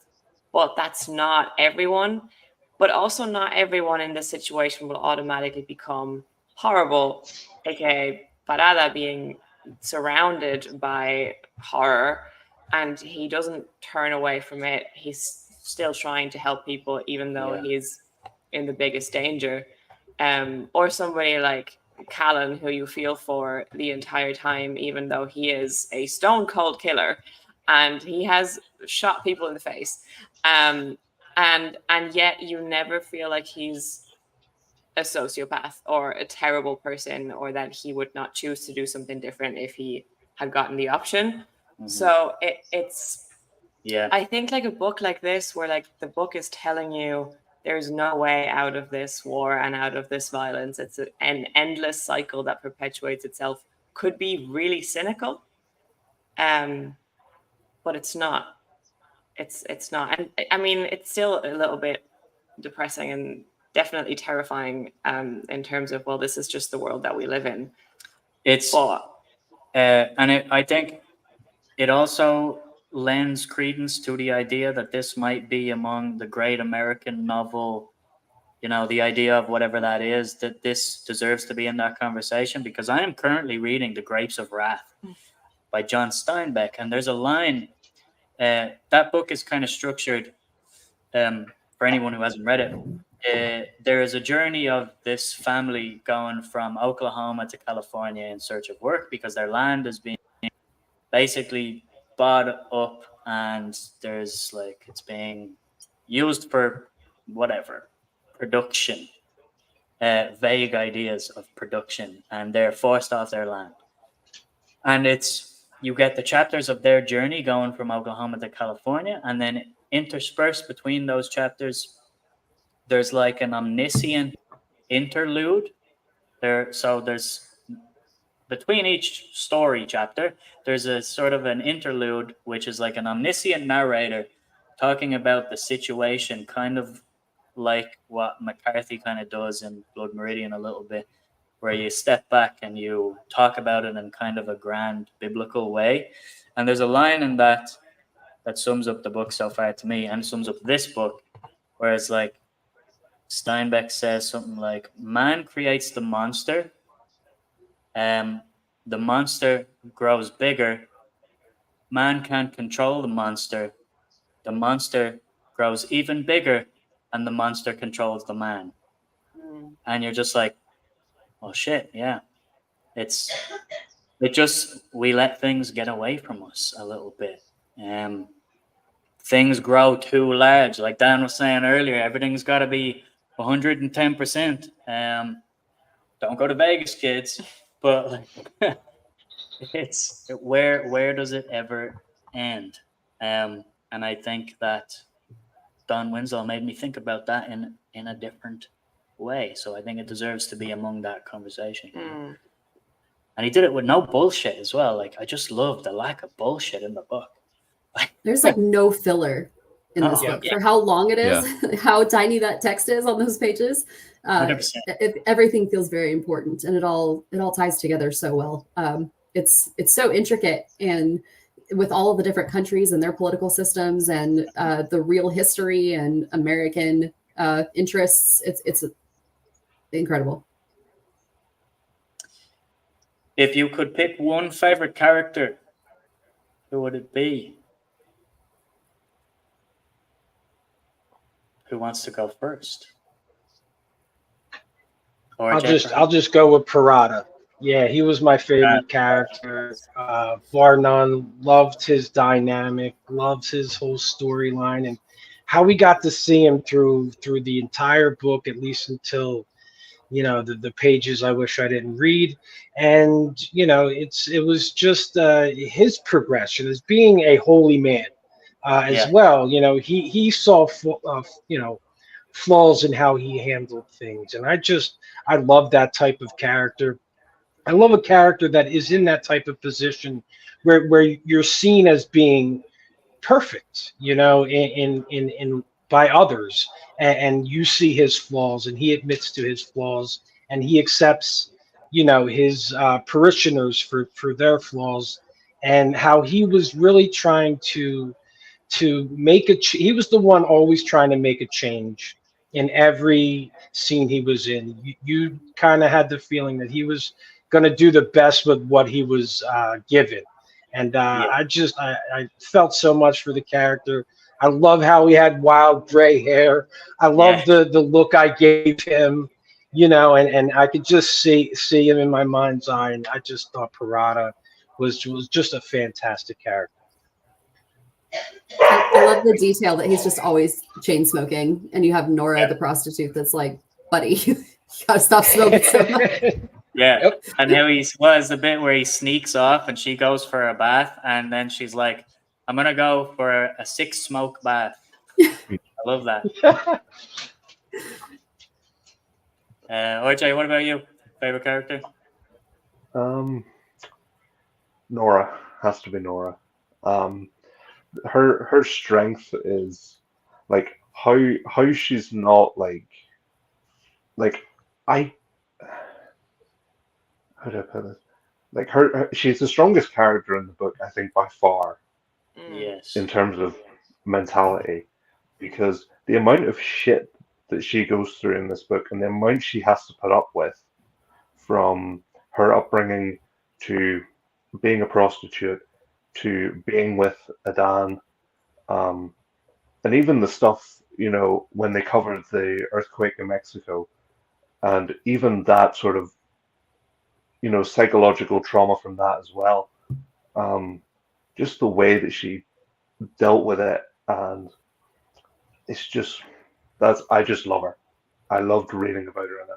but that's not everyone. But also not everyone in this situation will automatically become horrible, aka Parada being surrounded by horror, and he doesn't turn away from it. He's still trying to help people even though he's in the biggest danger. Or somebody like Callan, who you feel for the entire time, even though he is a stone cold killer and he has shot people in the face. And yet you never feel like he's a sociopath or a terrible person, or that he would not choose to do something different if he had gotten the option. Mm-hmm. So it's I think like a book like this, where like the book is telling you there's no way out of this war and out of this violence, it's an endless cycle that perpetuates itself, could be really cynical, but it's not. it's not. And I mean, it's still a little bit depressing and definitely terrifying in terms of, well, this is just the world that we live in. It's But I think it also lends credence to the idea that this might be among the great American novel, you know, the idea of whatever that is, that this deserves to be in that conversation, because I am currently reading The Grapes of Wrath by John Steinbeck, and there's a line, that book is kind of structured, for anyone who hasn't read it, there is a journey of this family going from Oklahoma to California in search of work because their land is being basically bought up, and there's like, it's being used for whatever production, vague ideas of production, and they're forced off their land. And it's, you get the chapters of their journey going from Oklahoma to California, and then interspersed between those chapters, there's like an omniscient interlude there. So there's, between each story chapter, there's a sort of an interlude, which is like an omniscient narrator talking about the situation, kind of like what McCarthy kind of does in Blood Meridian a little bit, where you step back and you talk about it in kind of a grand biblical way. And there's a line in that that sums up the book so far to me, and sums up this book, where it's like, Steinbeck says something like, man creates the monster, the monster grows bigger, man can't control the monster grows even bigger, and the monster controls the man. And you're just like, oh shit, yeah. We let things get away from us a little bit. Things grow too large. Like Dan was saying earlier, everything's got to be 110%. Don't go to Vegas, kids. But like, it's where does it ever end? And I think that Don Winslow made me think about that in a different way. So I think it deserves to be among that conversation. And he did it with no bullshit as well. Like, I just love the lack of bullshit in the book. There's like no filler in this book for how long it is, how tiny that text is on those pages. Everything feels very important, and it all ties together so well. It's so intricate, and with all of the different countries and their political systems and the real history and American interests, it's incredible. If you could pick one favorite character, who would it be? Who wants to go first? I'll just go with Parada. Yeah, he was my favorite character. Bar none. Loved his dynamic. Loved his whole storyline, and how we got to see him through the entire book, at least until, you know, the pages I wish I didn't read. And, you know, it was just his progression as being a holy man as well. You know, he saw, you know, flaws in how he handled things. And I love that type of character. I love a character that is in that type of position where you're seen as being perfect, you know, in by others, and you see his flaws, and he admits to his flaws, and he accepts, you know, his parishioners for their flaws, and how he was really trying to make he was the one always trying to make a change in every scene he was in. You kind of had the feeling that he was going to do the best with what he was given. And I felt so much for the character. I love how he had wild gray hair. I love the look I gave him, you know, and I could just see him in my mind's eye. And I just thought Parada was just a fantastic character. I love the detail that he's just always chain smoking, and you have Nora, the prostitute, that's like, buddy, you gotta stop smoking so much. And how he was the bit where he sneaks off and she goes for a bath, and then she's like, I'm gonna go for a 6 smoke bath. I love that. RJ, what about you? Favorite character? Nora. Has to be Nora. her strength is like how she's not like I how do I put this? Like she's the strongest character in the book, I think, by far Yes. in terms of mentality, because the amount of shit that she goes through in this book and the amount she has to put up with, from her upbringing to being a prostitute to being with Adan, and even the stuff, when they covered the earthquake in Mexico, and even that sort of, psychological trauma from that as well. Just the way that she dealt with it, and it's just I just love her. I loved reading about her, and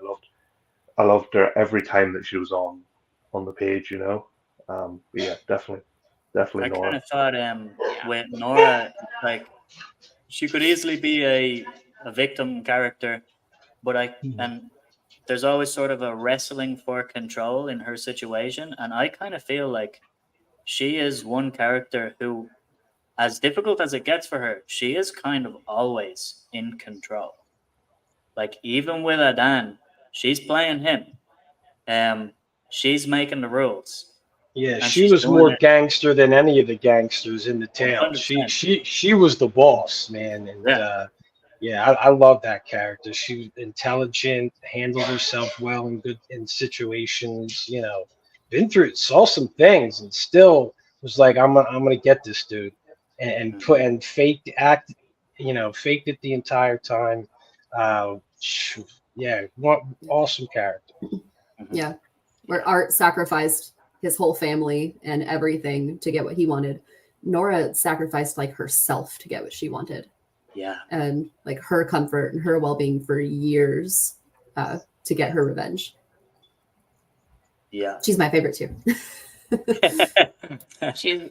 I loved her every time that she was on the page. But yeah, definitely I kind Nora. of thought with Nora, like she could easily be a victim character, but and there's always sort of a wrestling for control in her situation, and I kind of feel like she is one character who, as difficult as it gets for her, she is kind of always in control. Like even with Adan, she's playing him. She's making the rules, Yeah, and she she's was doing more it gangster than any of the gangsters in the town. She 100%. she she was the boss, man, and Yeah, yeah, I love that character. She was intelligent, handled herself well in situations. Been through it, saw some things, and still was like, I'm gonna get this dude, and Mhm. put and faked it the entire time. Uh, yeah, what awesome character. Mhm. Yeah, where Art sacrificed his whole family and everything to get what he wanted. Nora sacrificed like herself to get what she wanted, Yeah, and like her comfort and her well-being for years to get her revenge. yeah. She's my favorite too.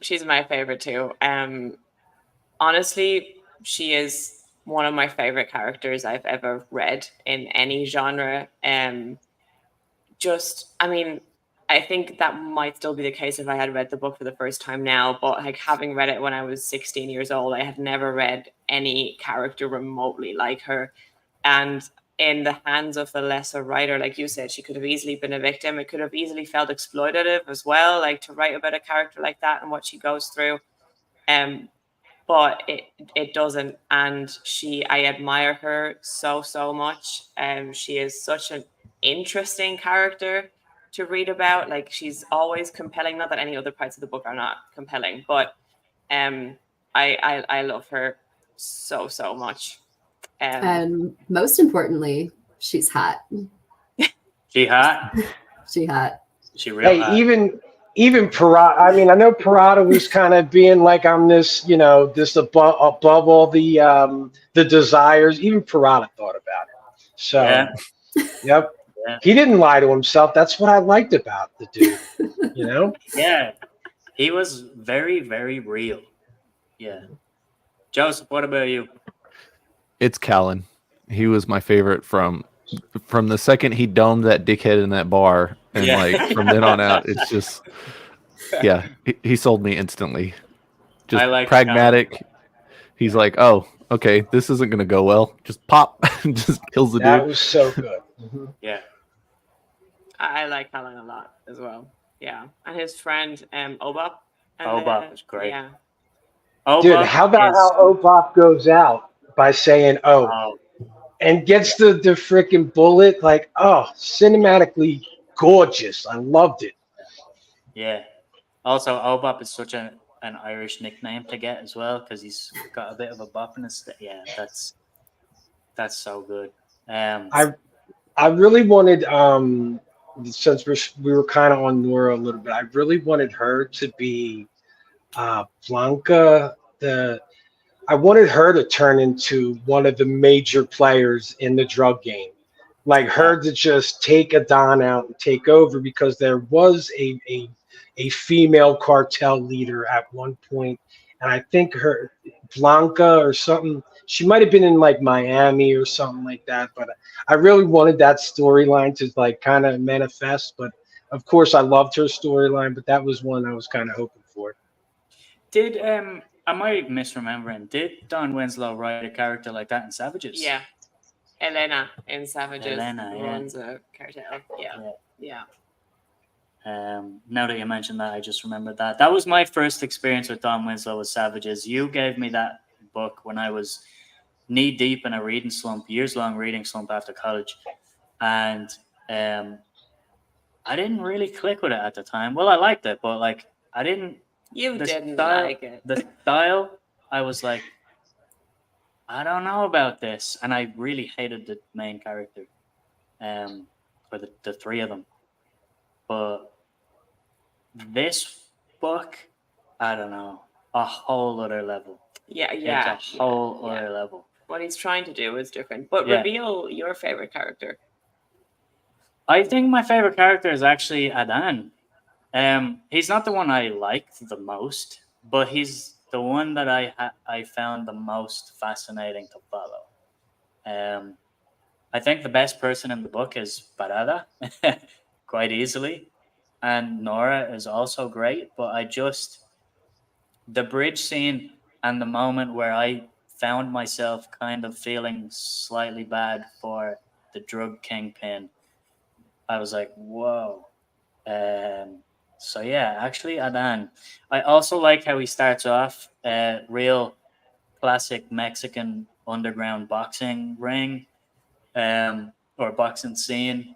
She's my favorite too. Honestly, she is one of my favorite characters I've ever read in any genre. I mean, I think that might still be the case if I had read the book for the first time now, but like having read it when I was 16 years old, I had never read any character remotely like her. And in the hands of the lesser writer, like you said, she could have easily been a victim. It could have easily felt exploitative as well, like to write about a character like that and what she goes through. But it doesn't, and I admire her so much. She is such an interesting character to read about. Like she's always compelling. Not that any other parts of the book are not compelling, but I love her so much. And most importantly, she's hot. She hot. She hot. She real Hey, hot. even Parada. I mean, I know Parada was kind of being like, I'm this, this above all the desires. Even Parada thought about it. So, Yeah, yep, yeah, he didn't lie to himself. That's what I liked about the dude. yeah. He was very, very real. Yeah. Joseph, what about you? It's Callan. He was my favorite from the second he domed that dickhead in that bar, and Yeah. like from then on out, it's just yeah. He sold me instantly. Just I like pragmatic. He's like, oh, okay, this isn't gonna go well. Just pop, just kills the That dude. was so good. Mhm. Yeah. I like Helen a lot as well. Yeah, and his friend Obop. Obop is great. Yeah. Dude, Obop how about is- how Obop goes out by saying, oh, Oh, and gets the freaking bullet? Like, oh, cinematically gorgeous. I loved it. yeah. Also, Obop is such an Irish nickname to get as well, because he's got a bit of a bop in his. Yeah, that's so good. I really wanted, since we were kind of on Nora a little bit, I really wanted her to be Blanca. I wanted her to turn into one of the major players in the drug game, like her to just take Adan out and take over, because there was a female cartel leader at one point, and I think her Blanca or something. She might have been in like Miami or something like that, but I really wanted that storyline to like kind of manifest. But of course, I loved her storyline, but that was one I was kind of hoping for. Did Am I misremembering? Did Don Winslow write a character like that in Savages? Yeah. Elena in Savages Elena, yeah. runs a cartel. Yeah. Now that you mentioned that, I just remembered that. That was my first experience with Don Winslow with Savages. You gave me that book when I was knee deep in a reading slump, years-long reading slump after college. And I didn't really click with it at the time. Well, I liked it, but like I didn't. You The didn't style, like it. The style, I was like, I don't know about this, and I really hated the main character, or the three of them. But this book, I don't know, a whole other level. Yeah. It's a whole other level. What he's trying to do is different. But Yeah. reveal your favorite character. I think my favorite character is actually Adan. He's not the one I liked the most, but he's the one that I found the most fascinating to follow. I think the best person in the book is Barada, quite easily, and Nora is also great. But the bridge scene and the moment where I found myself kind of feeling slightly bad for the drug kingpin, I was like, whoa. So yeah, actually, Adan. I also like how he starts off real classic Mexican underground boxing ring, or boxing scene.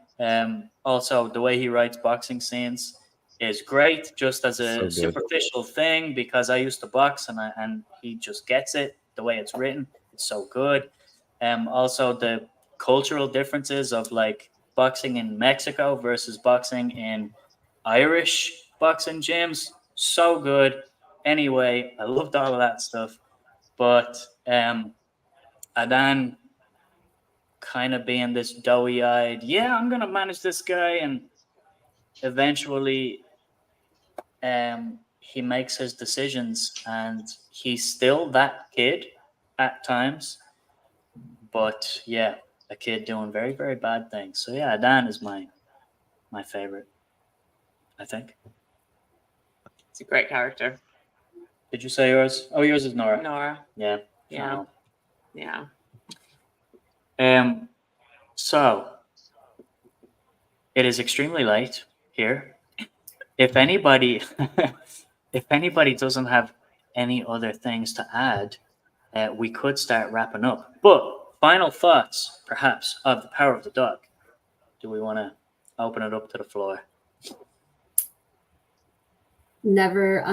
Also, the way he writes boxing scenes is great, just as So a good. superficial thing, because I used to box and he just gets it the way it's written. It's so good. Also, the cultural differences of like boxing in Mexico versus boxing in Irish boxing gyms, so good. Anyway, I loved all of that stuff, but Adan kind of being this doughy-eyed, yeah, I'm gonna manage this guy, and eventually, he makes his decisions, and he's still that kid at times, but yeah, a kid doing very, very bad things. So yeah, Adan is my favorite, I think. It's a great character. Did you say yours? Oh, yours is Nora. Nora. Yeah. Yeah. Oh. Yeah. So it is extremely late here. If anybody, if anybody doesn't have any other things to add, we could start wrapping up. But final thoughts, perhaps, of The Power of the Dog. Do we want to open it up to the floor? Never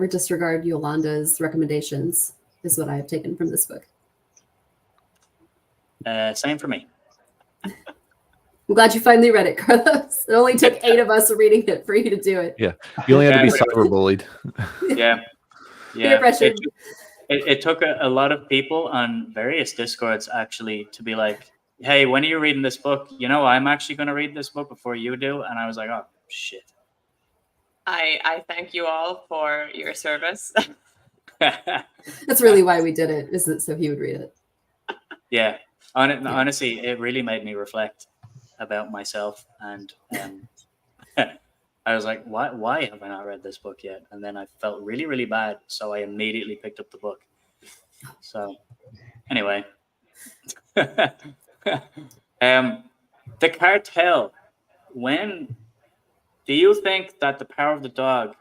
disregard Yolanda's recommendations is what I have taken from this book. Same for me. I'm glad you finally read it, Carlos. It only took 8 of us reading it for you to do it. Yeah, you only had to be Yeah. cyberbullied. Yeah. Peer pressure. It took a lot of people on various Discords actually to be like, hey, when are you reading this book? You know, I'm actually going to read this book before you do. And I was like, oh, shit. I thank you all for your service. That's really why we did it, is it so he would read it. Yeah. Honestly, it really made me reflect about myself. And I was like, why have I not read this book yet? And then I felt really, really bad. So I immediately picked up the book. So anyway. The cartel. When do you think that The Power of the Dog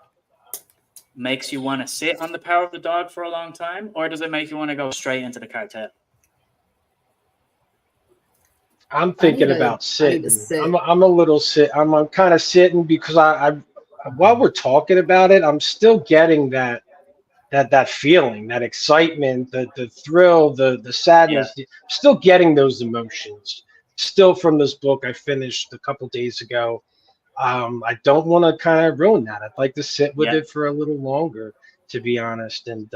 makes you want to sit on The Power of the Dog for a long time? Or does it make you want to go straight into the cartel? I'm thinking about I need sitting. to sit. I'm a little sit. I'm kind of sitting because I while we're talking about it, I'm still getting that feeling, that excitement, the thrill, the sadness. Still getting those emotions. Still from this book I finished a couple days ago. I don't want to kind of ruin that. I'd like to sit with it for a little longer, to be honest, and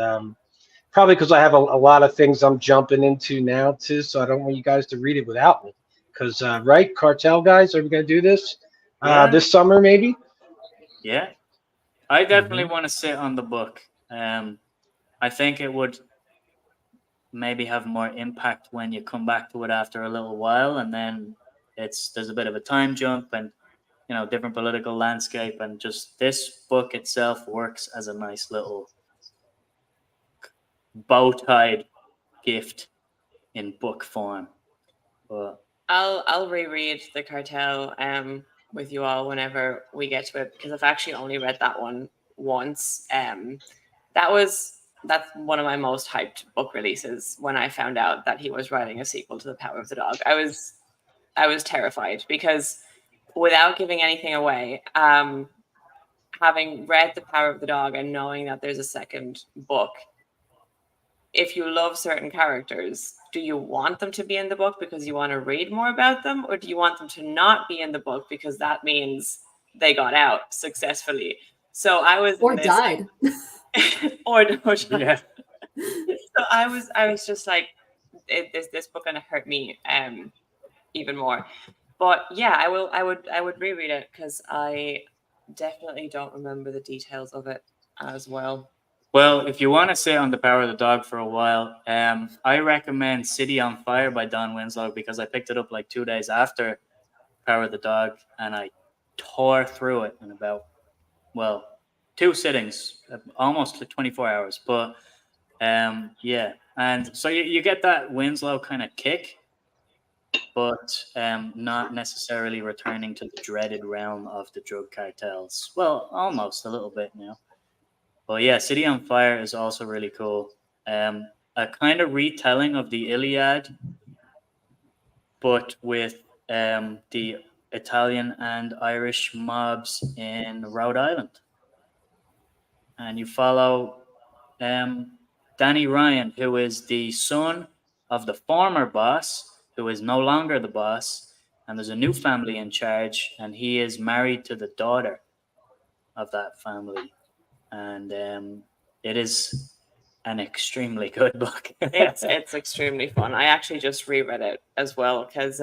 probably because I have a lot of things I'm jumping into now too. So I don't want you guys to read it without me. Because right, cartel guys, are we gonna do this this summer maybe? Yeah, I definitely want to sit on the book. I think it would maybe have more impact when you come back to it after a little while, and then there's a bit of a time jump, and different political landscape, and just this book itself works as a nice little bow-tied gift in book form. But I'll reread The Cartel with you all whenever we get to it, because I've actually only read that one once. That's one of my most hyped book releases when I found out that he was writing a sequel to The Power of the Dog. I was terrified because, without giving anything away, having read The Power of the Dog and knowing that there's a second book, if you love certain characters, do you want them to be in the book because you want to read more about them, or do you want them to not be in the book because that means they got out successfully? So I was died. or no, yeah, so I was just like, is this book gonna hurt me even more? But yeah, I would reread it because I definitely don't remember the details of it as well. well, if you want to sit on The Power of the Dog for a while, I recommend City on Fire by Don Winslow, because I picked it up like 2 days after Power of the Dog, and I tore through it in about, well, 2 sittings, almost like 24 hours. But yeah, and so you get that Winslow kind of kick, but not necessarily returning to the dreaded realm of the drug cartels. Well, almost a little bit now. But yeah, City on Fire is also really cool. A kind of retelling of the Iliad, but with the Italian and Irish mobs in Rhode Island. And you follow Danny Ryan, who is the son of the former boss, who is no longer the boss, and there's a new family in charge, and he is married to the daughter of that family. And it is an extremely good book. It's extremely fun. I actually just reread it as well because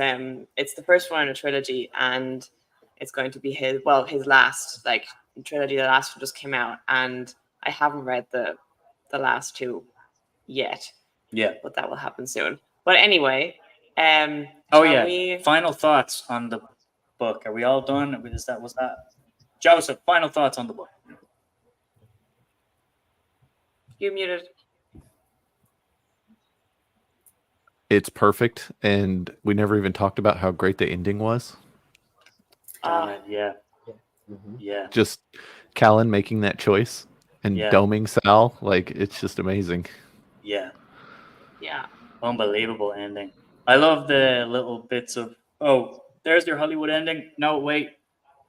it's the first one in a trilogy, and it's going to be his last trilogy. The last one just came out, and I haven't read the last 2 yet. Yeah, but that will happen soon. But anyway, final thoughts on the book. Are we all done? Was that Joseph? Final thoughts on the book. You're muted. It's perfect, and we never even talked about how great the ending was. Yeah. Mhm. Yeah. Just Callan making that choice and Yeah. doming Sal, like, it's just amazing. Yeah. Yeah. Unbelievable ending. I love the little bits of, oh, there's your Hollywood ending. No, wait,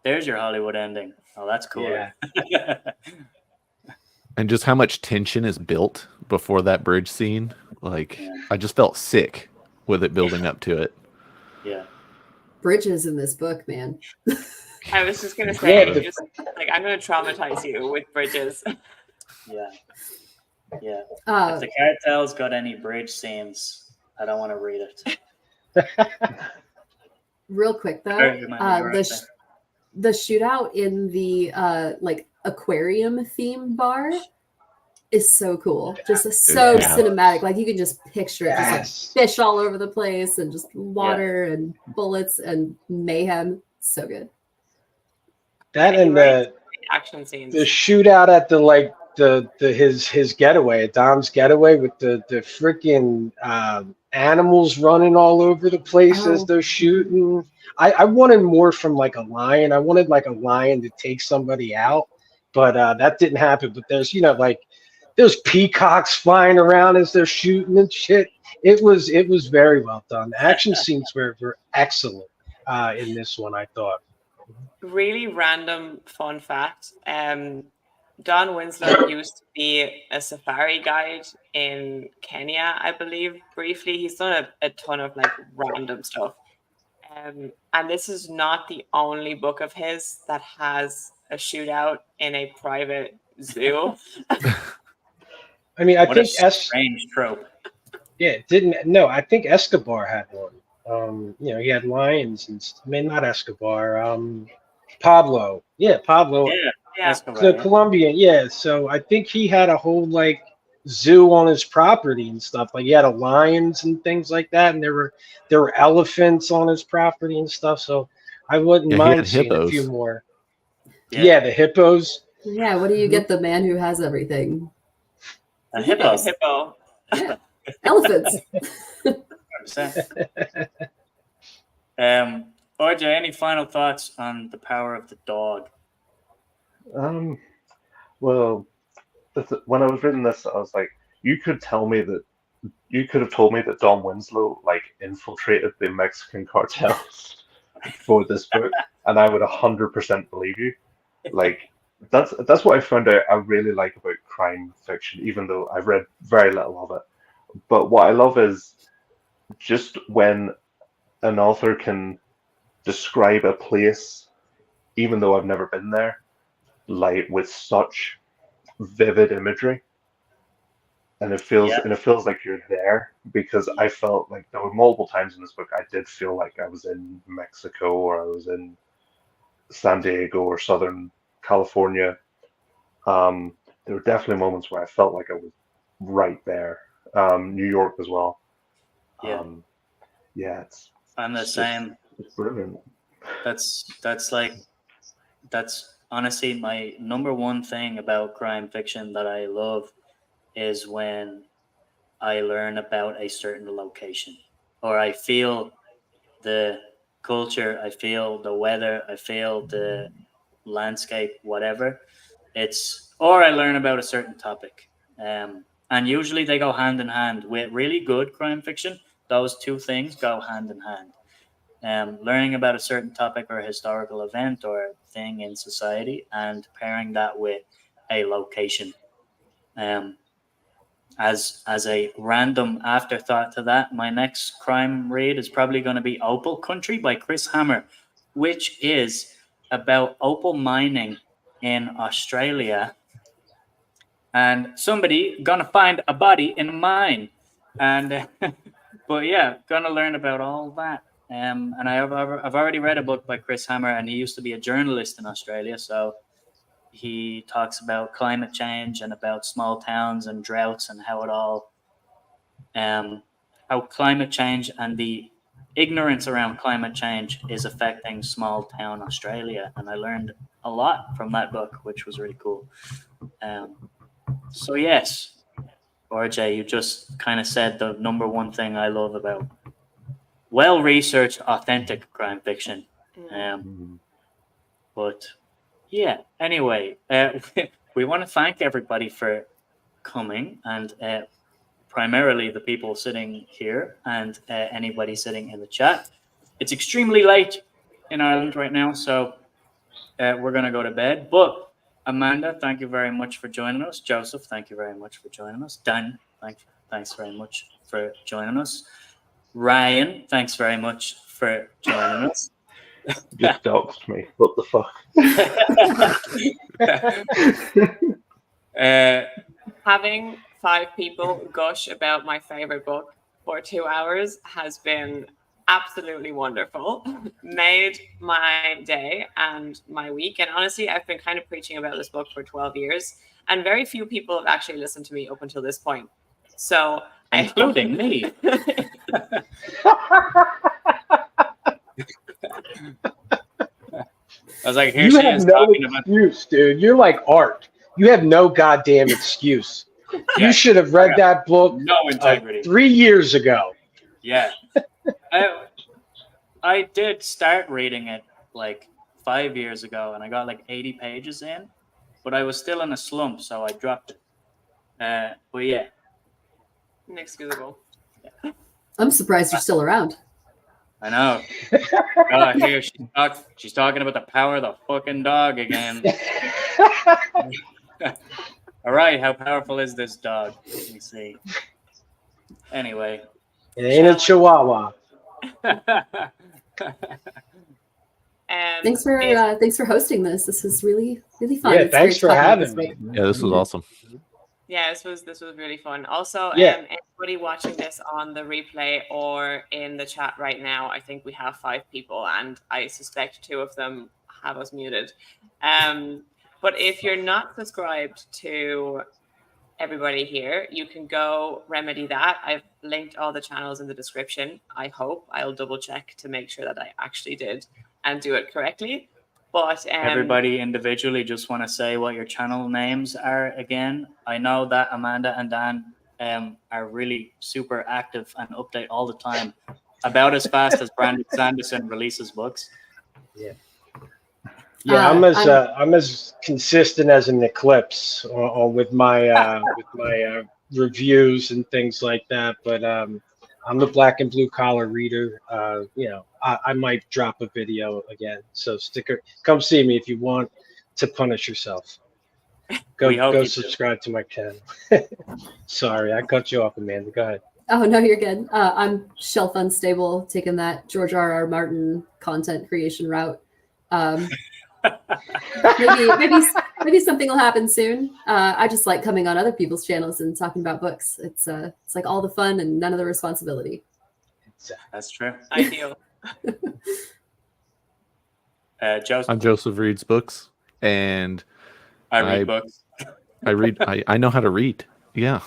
there's your Hollywood ending. Oh, that's cool. Yeah. And just how much tension is built before that bridge scene. Like, Yeah. I just felt sick with it building up to it. Yeah. Bridges in this book, man. I was just gonna say, Yeah, I'm gonna traumatize you with bridges. Yeah. Yeah. If the cartel's got any bridge scenes, I don't want to read it. Real quick though, Sorry, you might be right there. the shootout in the aquarium theme bar is so cool. Just so Yeah. cinematic. Like you can just picture it, just Yes. like fish all over the place and just water and bullets and mayhem. So good. That and the Action scenes. shootout at his getaway, Dom's getaway, with the freaking animals running all over the place as they're shooting. I wanted more from like a lion. I wanted like a lion to take somebody out, but that didn't happen. But there's like there's peacocks flying around as they're shooting and shit. It was very well done. The action scenes were excellent in this one, I thought. Really random fun fact. Don Winslow used to be a safari guide in Kenya, I believe, briefly. He's done a ton of like random stuff. And this is not the only book of his that has a shootout in a private zoo. I mean, I What think a strange trope. I think Escobar had one. He had lions and not Escobar. Pablo. Yeah, Pablo. Yeah. Escobar, The yeah. Colombian, yeah. So I think he had a whole like zoo on his property and stuff. Like he had lions and things like that, and there were elephants on his property and stuff. So I wouldn't Yeah, he mind had seeing a hippos. few more. Yeah. Yeah, the hippos. Yeah, what do you get the man who has everything? A hippo. Hippo. Yeah. Elephants. 100%. RJ, any final thoughts on the power of the dog? Well, when I was reading this, I was like, you could tell me that you could have told me that Don Winslow like infiltrated the Mexican cartels for this book, and I would 100% believe you. Like that's what I found out I really like about crime fiction, even though I've read very little of it. But what I love is just when an author can describe a place, even though I've never been there, like with such vivid imagery, and Yeah. it feels like you're there, because I felt like there were multiple times in this book I did feel like I was in Mexico, or I was in San Diego or Southern California. There were definitely moments where I felt like I was right there. New York as well. Yeah. Yeah, I'm the it's just same. it's brilliant. That's honestly my number one thing about crime fiction that I love is when I learn about a certain location, or I feel the culture, I feel the weather, I feel the landscape, whatever. Or I learn about a certain topic. And usually they go hand in hand with really good crime fiction. Those two things go hand in hand. Learning about a certain topic or a historical event or thing in society, and pairing that with a location. Um, as a random afterthought to that, my next crime read is probably going to be Opal Country by Chris Hammer, which is about opal mining in Australia, and somebody gonna find a body in a mine, and but yeah, gonna learn about all that. And I've already read a book by Chris Hammer, and he used to be a journalist in Australia, so he talks about climate change and about small towns and droughts and how climate change and the ignorance around climate change is affecting small town Australia. And I learned a lot from that book, which was really cool. So yes, RJ, you just kind of said the number one thing I love about well-researched, authentic crime fiction. But yeah, anyway, we want to thank everybody for coming, and primarily the people sitting here and anybody sitting in the chat. It's extremely late in Ireland right now, so we're going to go to bed. But Amanda, thank you very much for joining us. Joseph, thank you very much for joining us. Dan, thanks very much for joining us. Ryan, thanks very much for joining us. Just doxed me. What the fuck? Having 5 people gush about my favorite book for 2 hours has been absolutely wonderful. Made my day and my week. And honestly, I've been kind of preaching about this book for 12 years, and very few people have actually listened to me up until this point. So, including me. I was like, here You she have is no talking about. excuse, dude. You're like art. You have no goddamn excuse. Yeah, You should have read that book no integrity. 3 years ago. Yeah. I did start reading it like 5 years ago, and I got like 80 pages in, but I was still in a slump, so I dropped it. But yeah. Inexcusable. I'm surprised you're still around. I know. Here she's talking about the power of the fucking dog again. All right, how powerful is this dog? Let me see. Anyway. It ain't a chihuahua. Thanks for hosting this. This was really fun. Yeah, It's thanks great for talking about having this me. book. Yeah, this was awesome. Yeah, this was really fun. Also, Yeah. anybody watching this on the replay or in the chat right now, I think we have 5 people, and I suspect 2 of them have us muted. But if you're not subscribed to everybody here, you can go remedy that. I've linked all the channels in the description. I hope I'll double check to make sure that I actually did and do it correctly. But Everybody individually, just want to say what your channel names are again. I know that Amanda and Dan are really super active and update all the time, about as fast as Brandon Sanderson releases books. Yeah, I'm as consistent as an eclipse with my reviews and things like that. But I'm the black and blue collar reader. I might drop a video again. So come see me if you want to punish yourself. Go subscribe to my channel. Sorry, I cut you off, Amanda. Go ahead. Oh no, you're good. I'm Shelf Unstable, taking that George R.R. Martin content creation route. Maybe something will happen soon. I just like coming on other people's channels and talking about books. It's like all the fun and none of the responsibility. That's true. ideal. Joseph, I'm Joseph Reads Books, and I read books. I know how to read. Yeah.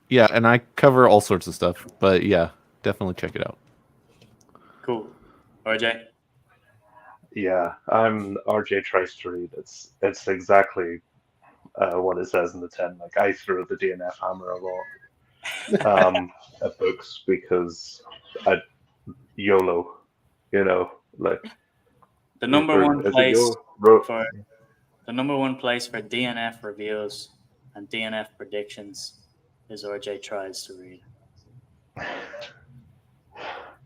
Yeah, and I cover all sorts of stuff. But yeah, definitely check it out. Cool. RJ? Yeah, I'm RJ Tries to Read. It's exactly what it says in the 10. Like, I throw the DNF hammer a lot at books because YOLO, like The number one is it place YOLO? for the number one place for DNF reviews and DNF predictions is RJ Tries to Read.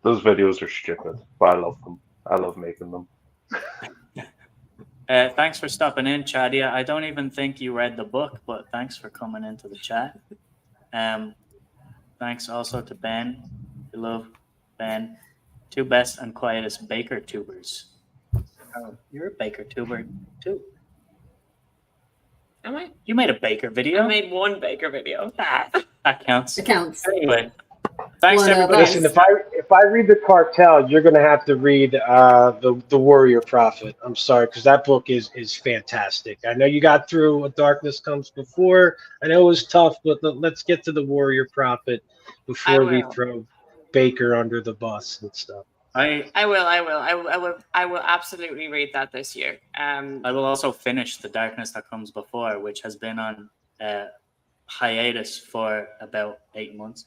Those videos are stupid, but I love them. I love making them. Thanks for stopping in, Chadia. I don't even think you read the book, but thanks for coming into the chat. Thanks also to Ben. We love Ben. Two best and quietest Baker tubers. Oh, you're a Baker tuber too. Am I? You made a Baker video. I made one Baker video. That counts. It counts. Anyway, thanks One of everybody. us. Listen, if I read the Cartel, you're gonna have to read the Warrior Prophet. I'm sorry, because that book is fantastic. I know you got through A Darkness Comes Before. I know it was tough, but let's get to the Warrior Prophet before we throw Baker under the bus and stuff. I will absolutely read that this year. I will also finish The Darkness That Comes Before, which has been on hiatus for about 8 months.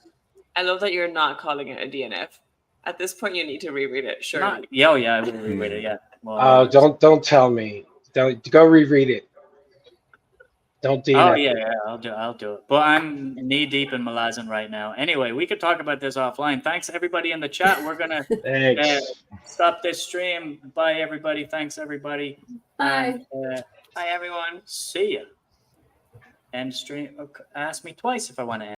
I love that you're not calling it a DNF. At this point, you need to reread it. Sure. I will reread it. Yeah. Oh, don't tell me. Don't go reread it. Don't DNF. Oh yeah, I'll do it. But I'm knee deep in Malazan right now. Anyway, we could talk about this offline. Thanks everybody in the chat. We're gonna stop this stream. Bye everybody. Thanks everybody. Bye. Bye everyone. See ya. End stream. Ask me twice if I want to end.